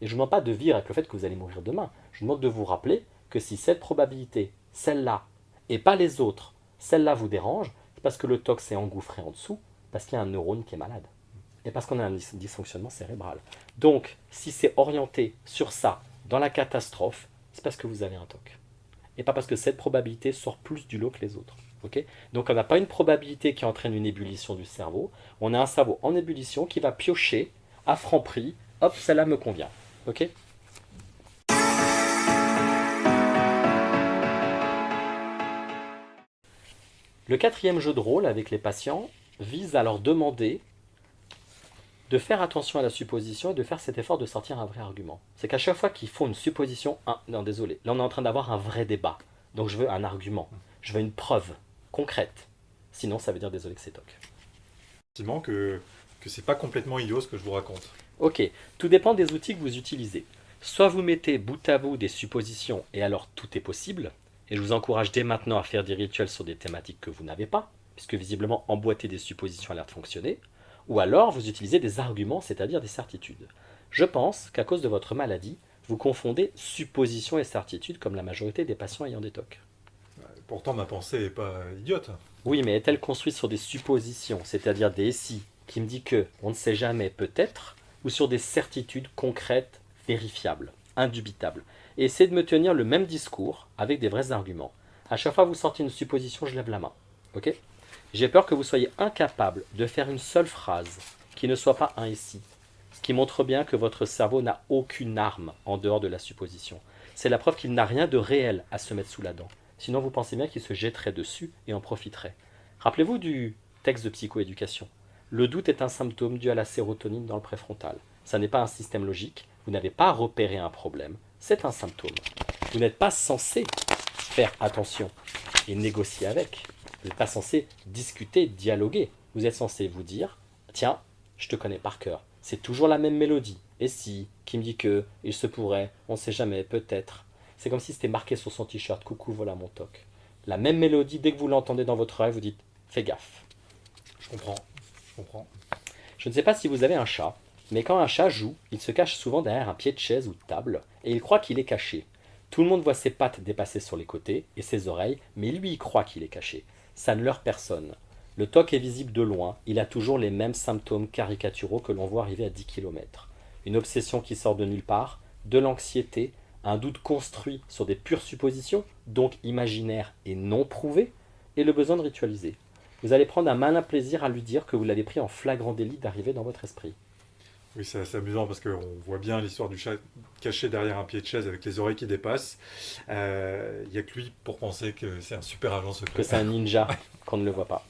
Et je ne vous demande pas de vivre avec le fait que vous allez mourir demain. Je vous demande de vous rappeler que si cette probabilité, celle-là, et pas les autres, celle-là vous dérange, c'est parce que le TOC s'est engouffré en dessous, parce qu'il y a un neurone qui est malade. Et parce qu'on a un dysfonctionnement cérébral. Donc, si c'est orienté sur ça, dans la catastrophe, c'est parce que vous avez un TOC. Et pas parce que cette probabilité sort plus du lot que les autres. Okay. Donc on n'a pas une probabilité qui entraîne une ébullition du cerveau, on a un cerveau en ébullition qui va piocher à franc prix, hop, celle-là me convient. Ok? Le quatrième jeu de rôle avec les patients vise à leur demander de faire attention à la supposition et de faire cet effort de sortir un vrai argument. C'est qu'à chaque fois qu'ils font une supposition, non désolé, là on est en train d'avoir un vrai débat, donc je veux un argument, je veux une preuve concrète, sinon ça veut dire désolé que c'est toc. Effectivement que c'est pas complètement idiot ce que je vous raconte. Ok, tout dépend des outils que vous utilisez. Soit vous mettez bout à bout des suppositions et alors tout est possible, et je vous encourage dès maintenant à faire des rituels sur des thématiques que vous n'avez pas, puisque visiblement emboîter des suppositions a l'air de fonctionner, ou alors vous utilisez des arguments, c'est-à-dire des certitudes. Je pense qu'à cause de votre maladie, vous confondez supposition et certitude comme la majorité des patients ayant des TOC. Pourtant ma pensée n'est pas idiote. Oui, mais est-elle construite sur des suppositions, c'est-à-dire des si, qui me dit que on ne sait jamais peut-être, ou sur des certitudes concrètes, vérifiables, indubitables. Et essayez de me tenir le même discours avec des vrais arguments. À chaque fois que vous sortez une supposition, je lève la main. Ok ? J'ai peur que vous soyez incapable de faire une seule phrase qui ne soit pas un et si. Ce qui montre bien que votre cerveau n'a aucune arme en dehors de la supposition. C'est la preuve qu'il n'a rien de réel à se mettre sous la dent. Sinon, vous pensez bien qu'il se jetterait dessus et en profiterait. Rappelez-vous du texte de psychoéducation. Le doute est un symptôme dû à la sérotonine dans le préfrontal. Ça n'est pas un système logique. Vous n'avez pas repéré un problème. C'est un symptôme. Vous n'êtes pas censé faire attention et négocier avec. Vous n'êtes pas censé discuter, dialoguer. Vous êtes censé vous dire, tiens, je te connais par cœur. C'est toujours la même mélodie. Et si, qui me dit que, il se pourrait, on ne sait jamais, peut-être. C'est comme si c'était marqué sur son t-shirt, coucou, voilà mon toc. La même mélodie, dès que vous l'entendez dans votre oreille, vous dites, fais gaffe. Je comprends. Je ne sais pas si vous avez un chat, mais quand un chat joue, il se cache souvent derrière un pied de chaise ou de table, et il croit qu'il est caché. Tout le monde voit ses pattes dépasser sur les côtés, et ses oreilles, mais lui il croit qu'il est caché. Ça ne leurre personne. Le toc est visible de loin, il a toujours les mêmes symptômes caricaturaux que l'on voit arriver à 10 km. Une obsession qui sort de nulle part, de l'anxiété, un doute construit sur des pures suppositions, donc imaginaires et non prouvées, et le besoin de ritualiser. Vous allez prendre un malin plaisir à lui dire que vous l'avez pris en flagrant délit d'arriver dans votre esprit. Oui, c'est assez amusant parce qu'on voit bien l'histoire du chat caché derrière un pied de chaise avec les oreilles qui dépassent. Il n'y a que lui pour penser que c'est un super agent secret. Que c'est un ninja, qu'on ne le voit pas.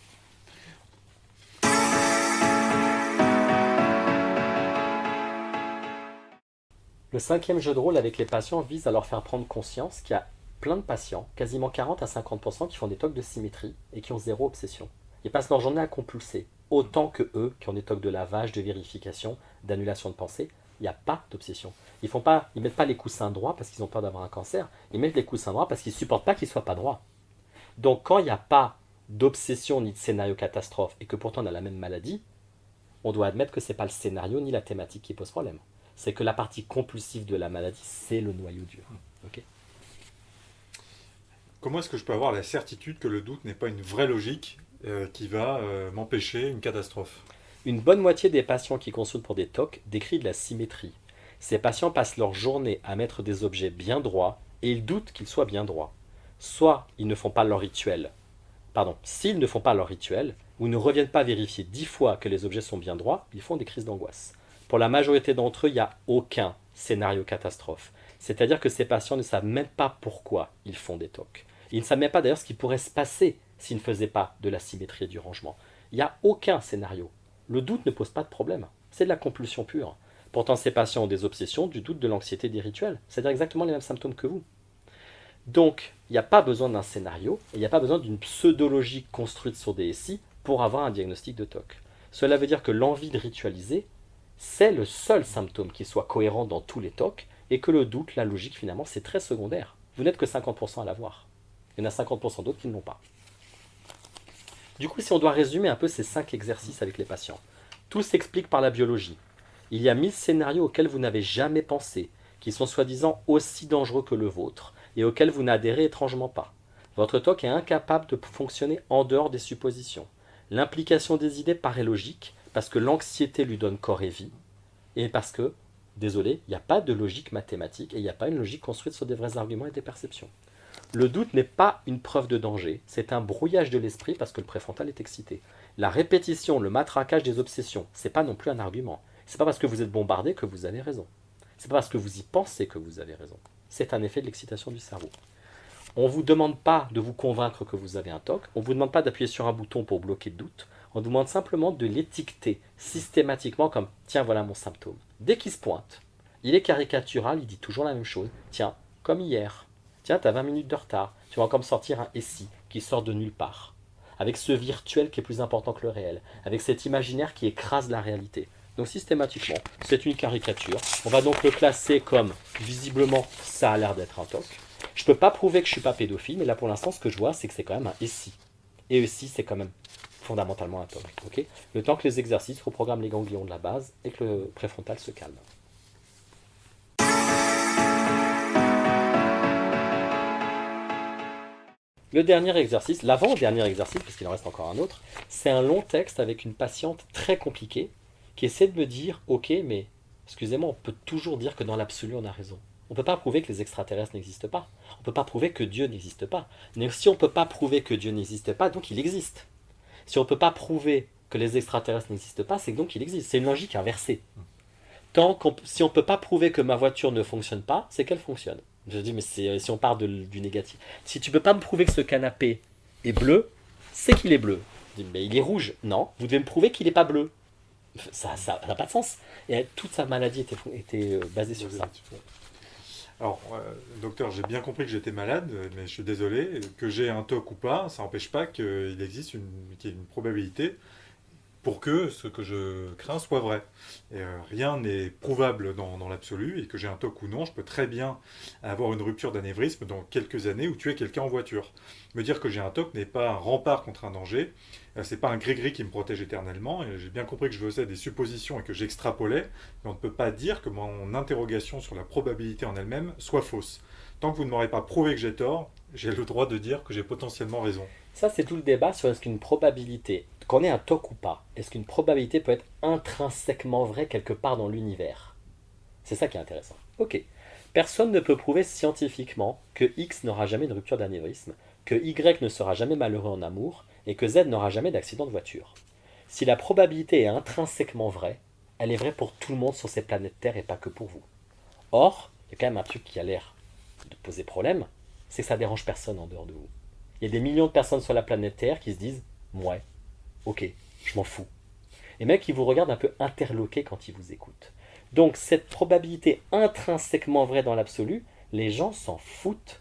Le 5e jeu de rôle avec les patients vise à leur faire prendre conscience qu'il y a plein de patients, quasiment 40 à 50%, qui font des tocs de symétrie et qui ont zéro obsession. Ils passent leur journée à compulser, autant que eux qui ont des tocs de lavage, de vérification, d'annulation de pensée. Il n'y a pas d'obsession. Ils mettent pas les coussins droits parce qu'ils ont peur d'avoir un cancer. Ils mettent les coussins droits parce qu'ils ne supportent pas qu'ils ne soient pas droits. Donc quand il n'y a pas d'obsession ni de scénario catastrophe et que pourtant on a la même maladie, on doit admettre que ce n'est pas le scénario ni la thématique qui pose problème. C'est que la partie compulsive de la maladie, c'est le noyau dur. Okay. Comment est-ce que je peux avoir la certitude que le doute n'est pas une vraie logique qui va m'empêcher une catastrophe? Une bonne moitié des patients qui consultent pour des TOC décrivent de la symétrie. Ces patients passent leur journée à mettre des objets bien droits et ils doutent qu'ils soient bien droits. Soit ils ne font pas leur rituel. S'ils ne font pas leur rituel ou ne reviennent pas vérifier 10 fois que les objets sont bien droits, ils font des crises d'angoisse. Pour la majorité d'entre eux, il n'y a aucun scénario catastrophe. C'est-à-dire que ces patients ne savent même pas pourquoi ils font des TOC. Ils ne savent même pas d'ailleurs ce qui pourrait se passer s'ils ne faisaient pas de la symétrie et du rangement. Il n'y a aucun scénario. Le doute ne pose pas de problème. C'est de la compulsion pure. Pourtant, ces patients ont des obsessions, du doute, de l'anxiété, des rituels. C'est-à-dire exactement les mêmes symptômes que vous. Donc, il n'y a pas besoin d'un scénario, et il n'y a pas besoin d'une pseudologie construite sur des SI pour avoir un diagnostic de TOC. Cela veut dire que l'envie de ritualiser, c'est le seul symptôme qui soit cohérent dans tous les TOC, et que le doute, la logique, finalement, c'est très secondaire. Vous n'êtes que 50% à l'avoir. Il y en a 50% d'autres qui ne l'ont pas. Du coup, si on doit résumer un peu ces 5 exercices avec les patients, tout s'explique par la biologie. Il y a 1000 scénarios auxquels vous n'avez jamais pensé, qui sont soi-disant aussi dangereux que le vôtre, et auxquels vous n'adhérez étrangement pas. Votre TOC est incapable de fonctionner en dehors des suppositions. L'implication des idées paraît logique, parce que l'anxiété lui donne corps et vie, et parce que, désolé, il n'y a pas de logique mathématique, et il n'y a pas une logique construite sur des vrais arguments et des perceptions. Le doute n'est pas une preuve de danger, c'est un brouillage de l'esprit parce que le préfrontal est excité. La répétition, le matraquage des obsessions, c'est pas non plus un argument. C'est pas parce que vous êtes bombardé que vous avez raison. C'est pas parce que vous y pensez que vous avez raison. C'est un effet de l'excitation du cerveau. On ne vous demande pas de vous convaincre que vous avez un TOC, on ne vous demande pas d'appuyer sur un bouton pour bloquer le doute, on vous demande simplement de l'étiqueter systématiquement comme « tiens, voilà mon symptôme ». Dès qu'il se pointe, il est caricatural, il dit toujours la même chose « tiens, comme hier ». Tiens, tu as 20 minutes de retard, tu vas encore me sortir un SI qui sort de nulle part. Avec ce virtuel qui est plus important que le réel, avec cet imaginaire qui écrase la réalité. Donc systématiquement, c'est une caricature. On va donc le classer comme, visiblement, ça a l'air d'être un TOC. Je ne peux pas prouver que je ne suis pas pédophile, mais là pour l'instant, ce que je vois, c'est que c'est quand même un SI. Et SI, c'est quand même fondamentalement un TOC. Okay, le temps que les exercices reprogramment les ganglions de la base et que le préfrontal se calme. Le dernier exercice, l'avant-dernier exercice, parce qu'il en reste encore un autre, c'est un long texte avec une patiente très compliquée qui essaie de me dire « Ok, mais excusez-moi, on peut toujours dire que dans l'absolu, on a raison. On ne peut pas prouver que les extraterrestres n'existent pas. On ne peut pas prouver que Dieu n'existe pas. Mais si on ne peut pas prouver que Dieu n'existe pas, donc il existe. Si on ne peut pas prouver que les extraterrestres n'existent pas, c'est que donc il existe. C'est une logique inversée. Si on ne peut pas prouver que ma voiture ne fonctionne pas, c'est qu'elle fonctionne. Je dis, mais si on part du négatif. Si tu ne peux pas me prouver que ce canapé est bleu, c'est qu'il est bleu. Je dis, mais il est rouge. Non, vous devez me prouver qu'il n'est pas bleu. Ça n'a pas de sens. Et toute sa maladie était basée sur ça. Alors, docteur, j'ai bien compris que j'étais malade, mais je suis désolé. Que j'ai un TOC ou pas, ça n'empêche pas qu'il existe qu'il y ait une probabilité pour que ce que je crains soit vrai. Et rien n'est prouvable dans l'absolu, et que j'ai un TOC ou non, je peux très bien avoir une rupture d'anévrisme dans quelques années ou tuer quelqu'un en voiture. Me dire que j'ai un TOC n'est pas un rempart contre un danger, c'est pas un gris-gris qui me protège éternellement, et j'ai bien compris que je faisais des suppositions et que j'extrapolais, mais on ne peut pas dire que mon interrogation sur la probabilité en elle-même soit fausse. Tant que vous ne m'aurez pas prouvé que j'ai tort, j'ai le droit de dire que j'ai potentiellement raison. Ça, c'est tout le débat sur est-ce qu'une probabilité, qu'on ait un TOC ou pas, est-ce qu'une probabilité peut être intrinsèquement vraie quelque part dans l'univers? C'est ça qui est intéressant. Ok. Personne ne peut prouver scientifiquement que X n'aura jamais de rupture d'anévrisme, que Y ne sera jamais malheureux en amour, et que Z n'aura jamais d'accident de voiture. Si la probabilité est intrinsèquement vraie, elle est vraie pour tout le monde sur cette planète Terre et pas que pour vous. Or, il y a quand même un truc qui a l'air de poser problème, c'est que ça dérange personne en dehors de vous. Il y a des millions de personnes sur la planète Terre qui se disent « Ouais, ok, je m'en fous ». Et mecs, ils vous regardent un peu interloqués quand ils vous écoutent. Donc cette probabilité intrinsèquement vraie dans l'absolu, les gens s'en foutent.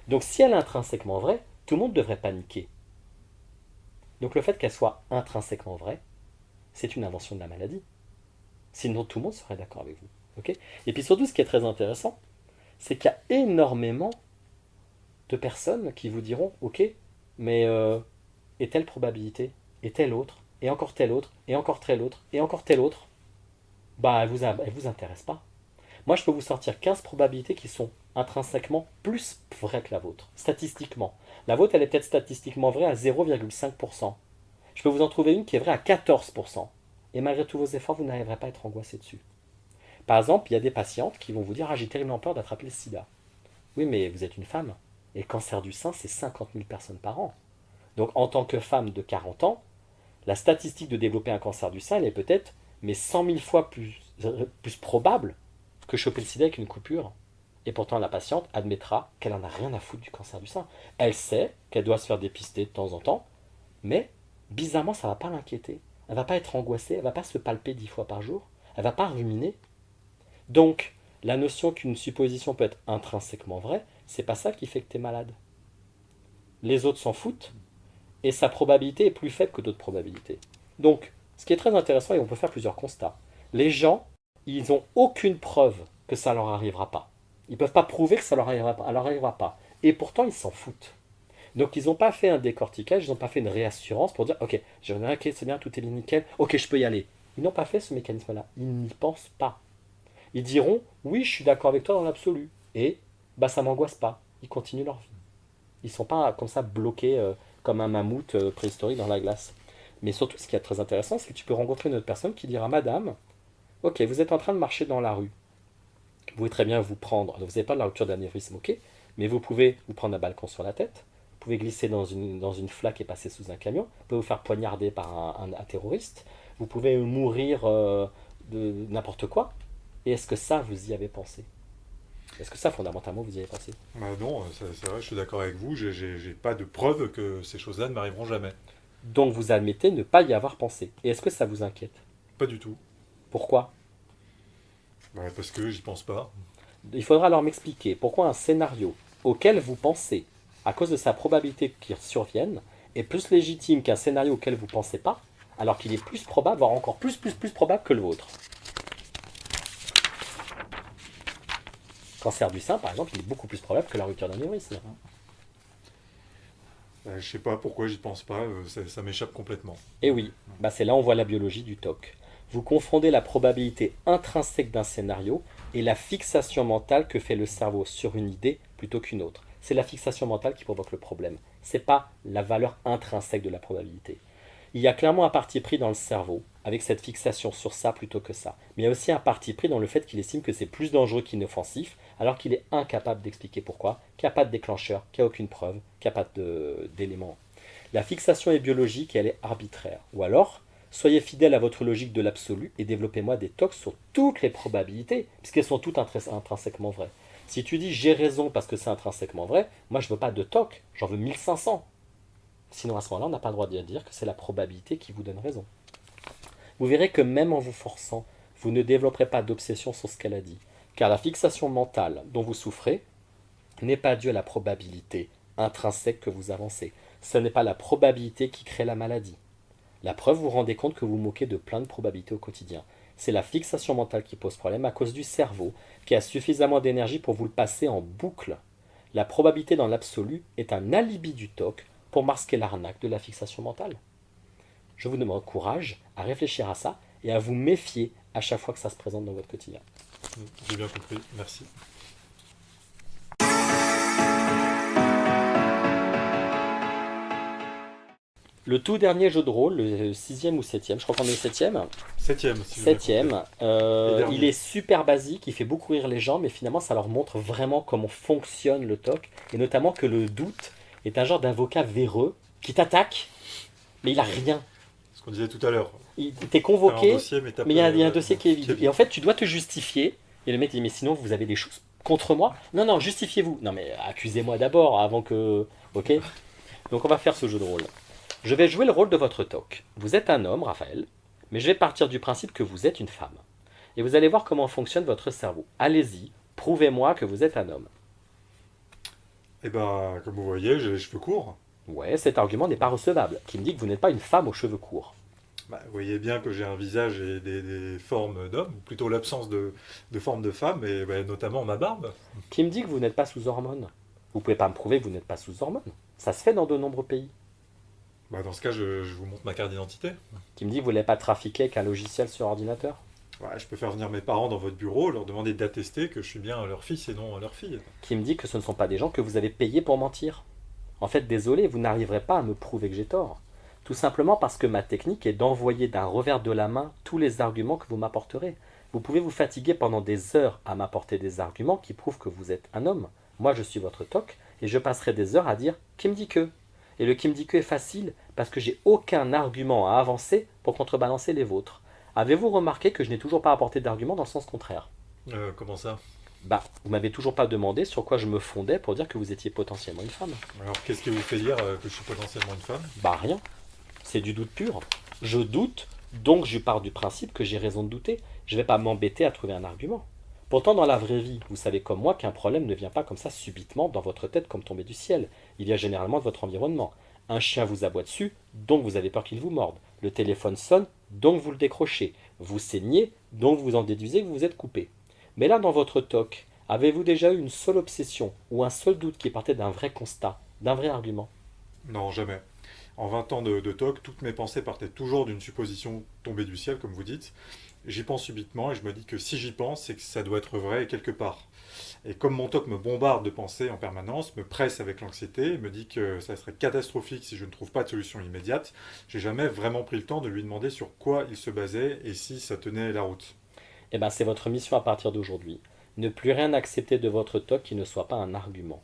Donc si elle est intrinsèquement vraie, tout le monde devrait paniquer. Donc le fait qu'elle soit intrinsèquement vraie, c'est une invention de la maladie. Sinon tout le monde serait d'accord avec vous. Okay, et puis surtout ce qui est très intéressant, c'est qu'il y a énormément de personnes qui vous diront « Ok, mais et telle probabilité, et telle autre, et encore telle autre, et encore telle autre, et encore telle autre, bah elle vous intéresse pas. Moi je peux vous sortir 15 probabilités qui sont intrinsèquement plus vraies que la vôtre, statistiquement. La vôtre elle est peut-être statistiquement vraie à 0,5%. Je peux vous en trouver une qui est vraie à 14%. Et malgré tous vos efforts, vous n'arriverez pas à être angoissé dessus. Par exemple, il y a des patientes qui vont vous dire « Ah, j'ai terriblement peur d'attraper le sida ». Oui, mais vous êtes une femme. Et le cancer du sein, c'est 50 000 personnes par an. Donc en tant que femme de 40 ans, la statistique de développer un cancer du sein, elle est peut-être mais 100 000 fois plus probable que choper le sida avec une coupure. Et pourtant, la patiente admettra qu'elle en a rien à foutre du cancer du sein. Elle sait qu'elle doit se faire dépister de temps en temps, mais bizarrement, ça ne va pas l'inquiéter. Elle ne va pas être angoissée, elle ne va pas se palper 10 fois par jour, elle ne va pas ruminer. Donc, la notion qu'une supposition peut être intrinsèquement vraie, c'est pas ça qui fait que tu es malade. Les autres s'en foutent, et sa probabilité est plus faible que d'autres probabilités. Donc, ce qui est très intéressant, et on peut faire plusieurs constats, les gens, ils n'ont aucune preuve que ça leur arrivera pas. Ils ne peuvent pas prouver que ça leur arrivera pas. Et pourtant, ils s'en foutent. Donc, ils n'ont pas fait un décortiquage, ils n'ont pas fait une réassurance pour dire, ok, j'ai rien, ok, c'est bien, tout est bien nickel, ok, je peux y aller. Ils n'ont pas fait ce mécanisme-là. Ils n'y pensent pas. Ils diront, oui, je suis d'accord avec toi dans l'absolu. Et, bah, ça m'angoisse pas. Ils continuent leur vie. Ils ne sont pas comme ça bloqués comme un mammouth préhistorique dans la glace. Mais surtout, ce qui est très intéressant, c'est que tu peux rencontrer une autre personne qui dira, Madame, ok, vous êtes en train de marcher dans la rue. Vous pouvez très bien vous prendre, vous n'avez pas de la rupture d'anévrisme, ok, mais vous pouvez vous prendre un balcon sur la tête, vous pouvez glisser dans une flaque et passer sous un camion, vous pouvez vous faire poignarder par un terroriste, vous pouvez mourir de n'importe quoi. Et est-ce que ça, vous y avez pensé? Est-ce que ça, fondamentalement, vous y avez pensé? Non, c'est vrai, je suis d'accord avec vous, j'ai pas de preuve que ces choses-là ne m'arriveront jamais. Donc vous admettez ne pas y avoir pensé. Et est-ce que ça vous inquiète? Pas du tout. Pourquoi? Parce que j'y pense pas. Il faudra alors m'expliquer pourquoi un scénario auquel vous pensez, à cause de sa probabilité qu'il survienne, est plus légitime qu'un scénario auquel vous ne pensez pas, alors qu'il est plus probable, voire encore plus probable que le vôtre. Cancer du sein, par exemple, il est beaucoup plus probable que la rupture d'anévrisme. Je sais pas pourquoi j'y pense pas, ça m'échappe complètement. Et oui, c'est là où on voit la biologie du TOC. Vous confondez la probabilité intrinsèque d'un scénario et la fixation mentale que fait le cerveau sur une idée plutôt qu'une autre. C'est la fixation mentale qui provoque le problème. Ce n'est pas la valeur intrinsèque de la probabilité. Il y a clairement un parti pris dans le cerveau, avec cette fixation sur ça plutôt que ça. Mais il y a aussi un parti pris dans le fait qu'il estime que c'est plus dangereux qu'inoffensif, alors qu'il est incapable d'expliquer pourquoi, qu'il n'y a pas de déclencheur, qu'il n'y a aucune preuve, qu'il n'y a pas d'éléments. La fixation est biologique et elle est arbitraire. Ou alors, soyez fidèle à votre logique de l'absolu et développez-moi des TOC sur toutes les probabilités, puisqu'elles sont toutes intrinsèquement vraies. Si tu dis j'ai raison parce que c'est intrinsèquement vrai, moi je veux pas de TOC, j'en veux 1500. Sinon, à ce moment-là, on n'a pas le droit de dire que c'est la probabilité qui vous donne raison. Vous verrez que même en vous forçant, vous ne développerez pas d'obsession sur ce qu'elle a dit. Car la fixation mentale dont vous souffrez n'est pas due à la probabilité intrinsèque que vous avancez. Ce n'est pas la probabilité qui crée la maladie. La preuve, vous vous rendez compte que vous moquez de plein de probabilités au quotidien. C'est la fixation mentale qui pose problème à cause du cerveau qui a suffisamment d'énergie pour vous le passer en boucle. La probabilité dans l'absolu est un alibi du TOC pour masquer l'arnaque de la fixation mentale. Je vous encourage à réfléchir à ça et à vous méfier à chaque fois que ça se présente dans votre quotidien. J'ai bien compris, merci. Le tout dernier jeu de rôle, le 6e ou 7e, je crois qu'on est le 7e. 7e, si j'ai bien compris. 7e, dernier. il est super basique, il fait beaucoup rire les gens, mais finalement ça leur montre vraiment comment fonctionne le TOC, et notamment que le doute est un genre d'avocat véreux qui t'attaque, mais il a rien. Ce qu'on disait tout à l'heure. T'es T'as un convoqué, dossier, mais mais il y a un dossier qui est vide. Et en fait, tu dois te justifier. Et le mec dit, mais sinon, vous avez des choses contre moi? Non, non, justifiez-vous. Non, mais accusez-moi d'abord avant que... Ok. Donc on va faire ce jeu de rôle. Je vais jouer le rôle de votre TOC. Vous êtes un homme, Raphaël, mais je vais partir du principe que vous êtes une femme. Et vous allez voir comment fonctionne votre cerveau. Allez-y, prouvez-moi que vous êtes un homme. Eh ben, comme vous voyez, j'ai les cheveux courts. Ouais, cet argument n'est pas recevable, qui me dit que vous n'êtes pas une femme aux cheveux courts. Bah, vous voyez bien que j'ai un visage et des formes d'homme, ou plutôt l'absence de formes de femme, et bah, notamment ma barbe. Qui me dit que vous n'êtes pas sous hormones. Vous pouvez pas me prouver que vous n'êtes pas sous hormones. Ça se fait dans de nombreux pays. Bah, dans ce cas, je vous montre ma carte d'identité. Qui me dit que vous ne voulez pas trafiquer avec un logiciel sur ordinateur. Ouais, je peux faire venir mes parents dans votre bureau, leur demander d'attester que je suis bien leur fils et non leur fille. Qui me dit que ce ne sont pas des gens que vous avez payés pour mentir. En fait, désolé, vous n'arriverez pas à me prouver que j'ai tort. Tout simplement parce que ma technique est d'envoyer d'un revers de la main tous les arguments que vous m'apporterez. Vous pouvez vous fatiguer pendant des heures à m'apporter des arguments qui prouvent que vous êtes un homme. Moi, je suis votre TOC et je passerai des heures à dire « qui me dit que ?» Et le « qui me dit que » est facile parce que j'ai aucun argument à avancer pour contrebalancer les vôtres. Avez-vous remarqué que je n'ai toujours pas apporté d'argument dans le sens contraire? Comment ça? Bah, vous m'avez toujours pas demandé sur quoi je me fondais pour dire que vous étiez potentiellement une femme. Alors, qu'est-ce qui vous fait dire que je suis potentiellement une femme? Bah rien. C'est du doute pur. Je doute, donc je pars du principe que j'ai raison de douter. Je vais pas m'embêter à trouver un argument. Pourtant, dans la vraie vie, vous savez comme moi qu'un problème ne vient pas comme ça subitement dans votre tête comme tombé du ciel. Il y a généralement de votre environnement. Un chien vous aboie dessus, donc vous avez peur qu'il vous morde. Le téléphone sonne, donc vous le décrochez. Vous saignez, donc vous en déduisez que vous vous êtes coupé. Mais là, dans votre TOC, avez-vous déjà eu une seule obsession ou un seul doute qui partait d'un vrai constat, d'un vrai argument? Non, jamais. En 20 ans de TOC, toutes mes pensées partaient toujours d'une supposition tombée du ciel, comme vous dites. J'y pense subitement et je me dis que si j'y pense, c'est que ça doit être vrai quelque part. Et comme mon TOC me bombarde de pensées en permanence, me presse avec l'anxiété, me dit que ça serait catastrophique si je ne trouve pas de solution immédiate, j'ai jamais vraiment pris le temps de lui demander sur quoi il se basait et si ça tenait la route. Eh bien, c'est votre mission à partir d'aujourd'hui. Ne plus rien accepter de votre TOC qui ne soit pas un argument.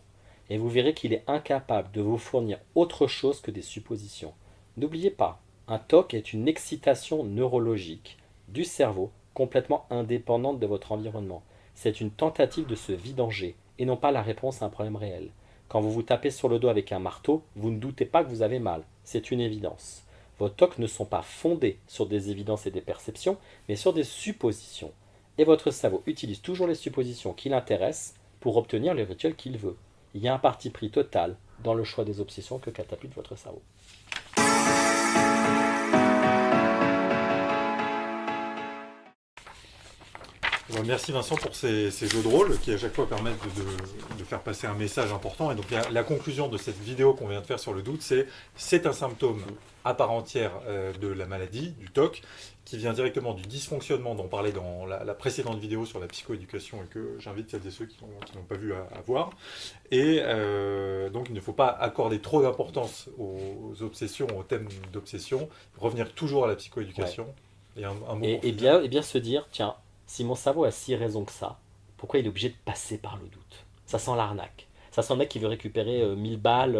Et vous verrez qu'il est incapable de vous fournir autre chose que des suppositions. N'oubliez pas, un TOC est une excitation neurologique du cerveau complètement indépendante de votre environnement. C'est une tentative de se vidanger et non pas la réponse à un problème réel. Quand vous vous tapez sur le dos avec un marteau, vous ne doutez pas que vous avez mal. C'est une évidence. Vos TOC ne sont pas fondés sur des évidences et des perceptions, mais sur des suppositions. Et votre cerveau utilise toujours les suppositions qui l'intéressent pour obtenir le rituel qu'il veut. Il y a un parti pris total dans le choix des obsessions que catapulte votre cerveau. Bon, merci Vincent pour ces jeux de rôle qui à chaque fois permettent de faire passer un message important. Et donc la conclusion de cette vidéo qu'on vient de faire sur le doute, c'est un symptôme à part entière de la maladie, du TOC, qui vient directement du dysfonctionnement dont on parlait dans la précédente vidéo sur la psychoéducation et que j'invite celles et ceux qui n'ont pas vu à voir. Et donc il ne faut pas accorder trop d'importance aux obsessions, aux thèmes d'obsession, revenir toujours à la psychoéducation. Ouais. Et bien se dire, tiens, si mon cerveau a si raison que ça, pourquoi il est obligé de passer par le doute? Ça sent l'arnaque. Ça sent le mec qui veut récupérer 1000 balles.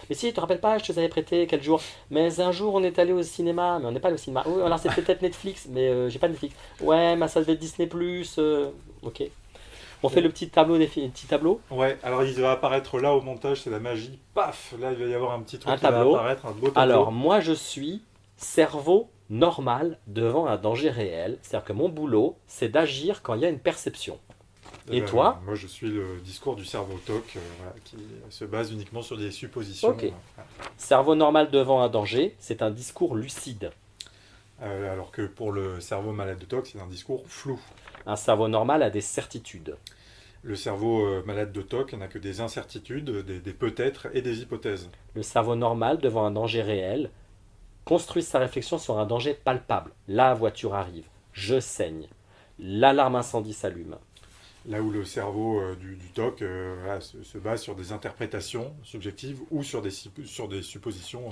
Mais si, tu te rappelles pas, je te les avais prêté quel jour? Mais un jour, on est allé au cinéma. Mais on n'est pas allé au cinéma. Oui, alors c'est peut-être Netflix, mais j'ai pas Netflix. Ouais, mais ça devait être Disney+. Ok. On fait le petit tableau, petit tableau. Ouais, alors il va apparaître là au montage, c'est la magie. Paf, là il va y avoir un petit truc Un qui va tableau. apparaître, un beau tableau. Alors, moi, je suis cerveau normal devant un danger réel. C'est-à-dire que mon boulot, c'est d'agir quand il y a une perception. Eh Et ben, toi? moi je suis le discours du cerveau TOC, voilà, qui se base uniquement sur des suppositions. Ok. Cerveau normal devant un danger, c'est un discours lucide. Alors que pour le cerveau malade de TOC, c'est un discours flou. Un cerveau normal a des certitudes. Le cerveau malade de TOC n'a que des incertitudes, des peut-être et des hypothèses. Le cerveau normal devant un danger réel construit sa réflexion sur un danger palpable. La voiture arrive, je saigne, l'alarme incendie s'allume. Là où le cerveau du TOC voilà, se base sur des interprétations subjectives ou sur des suppositions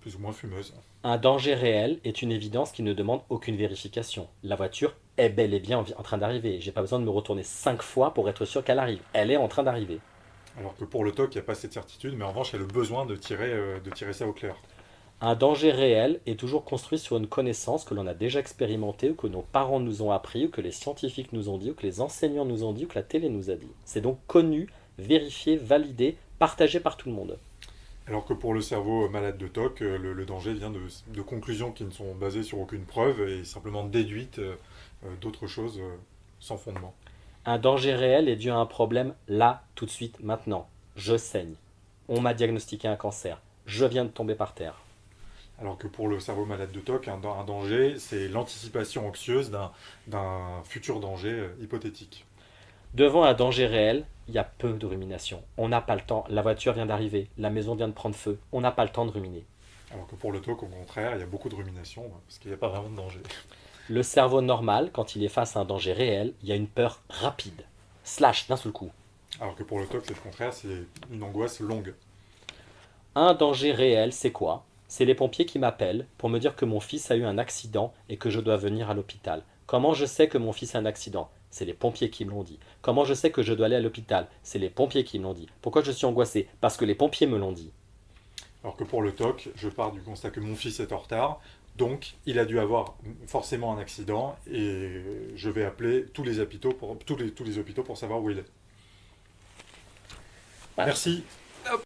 plus ou moins fumeuses. Un danger réel est une évidence qui ne demande aucune vérification. La voiture est bel et bien en train d'arriver. J'ai pas besoin de me retourner 5 fois pour être sûr qu'elle arrive. Elle est en train d'arriver. Alors que pour le TOC, il n'y a pas cette certitude, mais en revanche, il y a le besoin de tirer ça au clair. Un danger réel est toujours construit sur une connaissance que l'on a déjà expérimentée, ou que nos parents nous ont appris, ou que les scientifiques nous ont dit, ou que les enseignants nous ont dit, ou que la télé nous a dit. C'est donc connu, vérifié, validé, partagé par tout le monde. Alors que pour le cerveau malade de TOC, le danger vient de conclusions qui ne sont basées sur aucune preuve et simplement déduites d'autres choses sans fondement. Un danger réel est dû à un problème là, tout de suite, maintenant. Je saigne. On m'a diagnostiqué un cancer. Je viens de tomber par terre. Alors que pour le cerveau malade de TOC, un danger, c'est l'anticipation anxieuse d'un futur danger hypothétique. Devant un danger réel, il y a peu de rumination. On n'a pas le temps. La voiture vient d'arriver. La maison vient de prendre feu. On n'a pas le temps de ruminer. Alors que pour le TOC, au contraire, il y a beaucoup de rumination, parce qu'il n'y a pas vraiment de danger. Le cerveau normal, quand il est face à un danger réel, il y a une peur rapide. Slash, d'un seul coup. Alors que pour le TOC, c'est le contraire, c'est une angoisse longue. Un danger réel, c'est quoi? C'est les pompiers qui m'appellent pour me dire que mon fils a eu un accident et que je dois venir à l'hôpital. Comment je sais que mon fils a un accident? C'est les pompiers qui me l'ont dit. Comment je sais que je dois aller à l'hôpital? C'est les pompiers qui me l'ont dit. Pourquoi je suis angoissé? Parce que les pompiers me l'ont dit. Alors que pour le TOC, je pars du constat que mon fils est en retard, donc il a dû avoir forcément un accident et je vais appeler tous les hôpitaux tous les hôpitaux pour savoir où il est. Voilà. Merci. Hop.